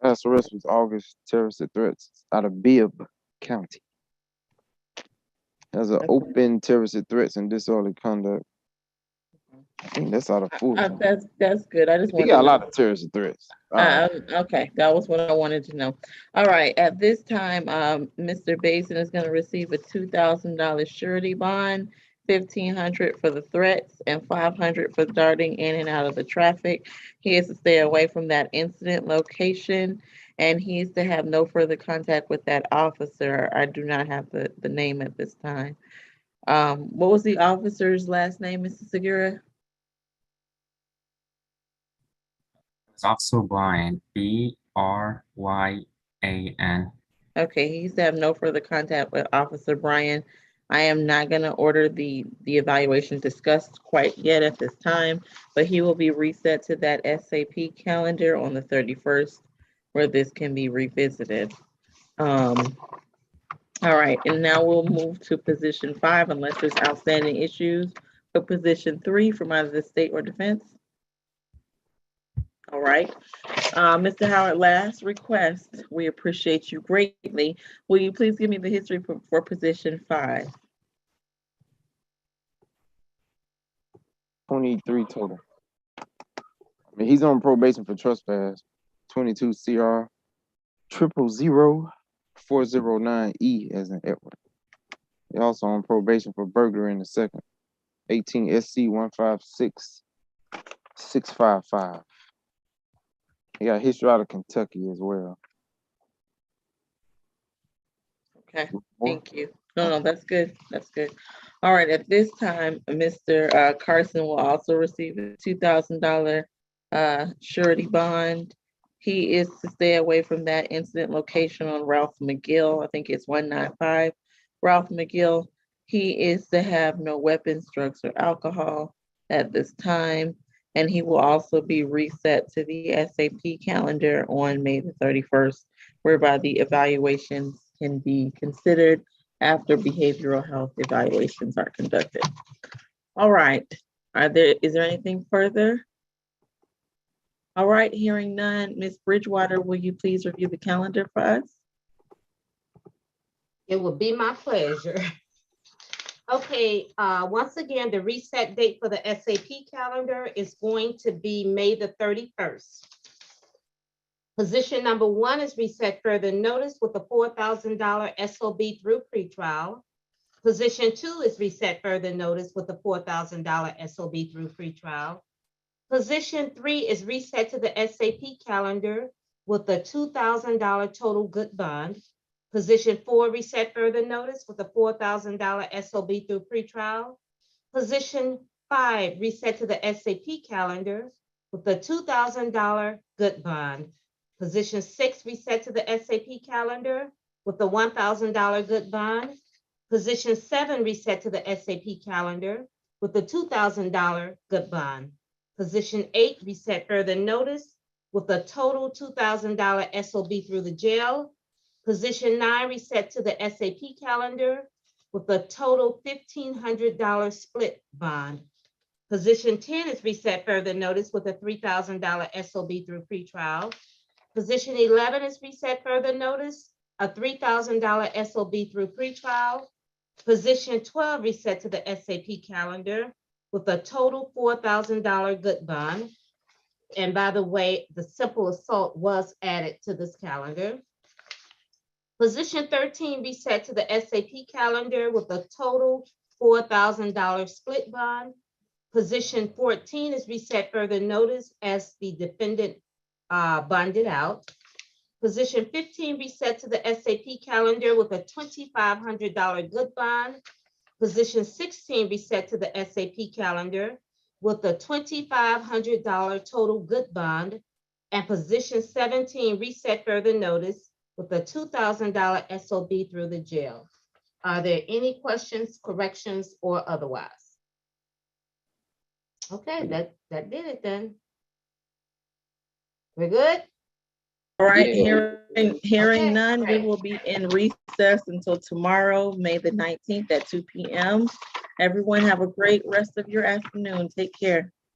Last arrest was August, terrorist threats out of Bibb County. There's an open terrorist threats and disorderly conduct. I think that's out of Fulton. That's good. I just We wanted got to a know. lot of terrorist threats. Okay, that was what I wanted to know. All right, at this time, Mr. Basin is going to receive a $2,000 surety bond, $1,500 for the threats, and $500 for darting in and out of the traffic. He is to stay away from that incident location, and he is to have no further contact with that officer. I do not have the name at this time. What was the officer's last name, Mr. Segura? It's Officer Bryan, B-R-Y-A-N. Okay, he used to have no further contact with Officer Bryan. I am not going to order the evaluation discussed quite yet at this time, but he will be reset to that SAP calendar on the 31st, where this can be revisited. All right, and now we'll move to position 5, unless there's outstanding issues for position 3 from either the state or defense. All right. Mr. Howard, last request. We appreciate you greatly. Will you please give me the history for position 5? 23 total. I mean, he's on probation for trespass. 22 CR 0000409E as in Edward. He also on probation for burglary in the second. 18 SC 156655. He got history out of Kentucky as well. Okay, thank you. No, that's good. That's good. All right, at this time, Mr. Carson will also receive a $2,000 surety bond. He is to stay away from that incident location on Ralph McGill. I think it's 195 Ralph McGill. He is to have no weapons, drugs, or alcohol at this time. And he will also be reset to the SAP calendar on May the 31st, whereby the evaluations can be considered after behavioral health evaluations are conducted. All right, is there anything further? All right, hearing none, Ms. Bridgewater, will you please review the calendar for us? It will be my pleasure. Okay, once again, the reset date for the SAP calendar is going to be May the 31st. Position number 1 is reset further notice with a $4,000 SOB through pretrial. Position 2 is reset further notice with a $4,000 SOB through pretrial. Position 3 is reset to the SAP calendar with a $2,000 total good bond. Position 4 reset further notice with a $4,000 SOB through pretrial. Position 5 reset to the SAP calendar with a $2,000 good bond. Position 6 reset to the SAP calendar with a $1,000 good bond. Position 7 reset to the SAP calendar with a $2,000 good bond. Position 8 reset further notice with a total $2,000 SOB through the jail. Position 9 reset to the SAP calendar with a total $1,500 split bond. Position 10 is reset further notice with a $3,000 SOB through pretrial. Position 11 is reset further notice, a $3,000 SOB through pretrial. Position 12 reset to the SAP calendar with a total $4,000 good bond. And by the way, the simple assault was added to this calendar. Position 13 reset to the SAP calendar with a total $4,000 split bond. Position 14 is reset further notice as the defendant bonded out. Position 15 reset to the SAP calendar with a $2,500 good bond. Position 16 reset to the SAP calendar with a $2,500 total good bond. And position 17 reset further notice with a $2,000 SOB through the jail. Are there any questions, corrections, or otherwise? Okay, that did it then. We're good? All right, Yeah. hearing Okay, none, we great. will be in recess until tomorrow, May the 19th at 2 p.m. Everyone have a great rest of your afternoon. Take care.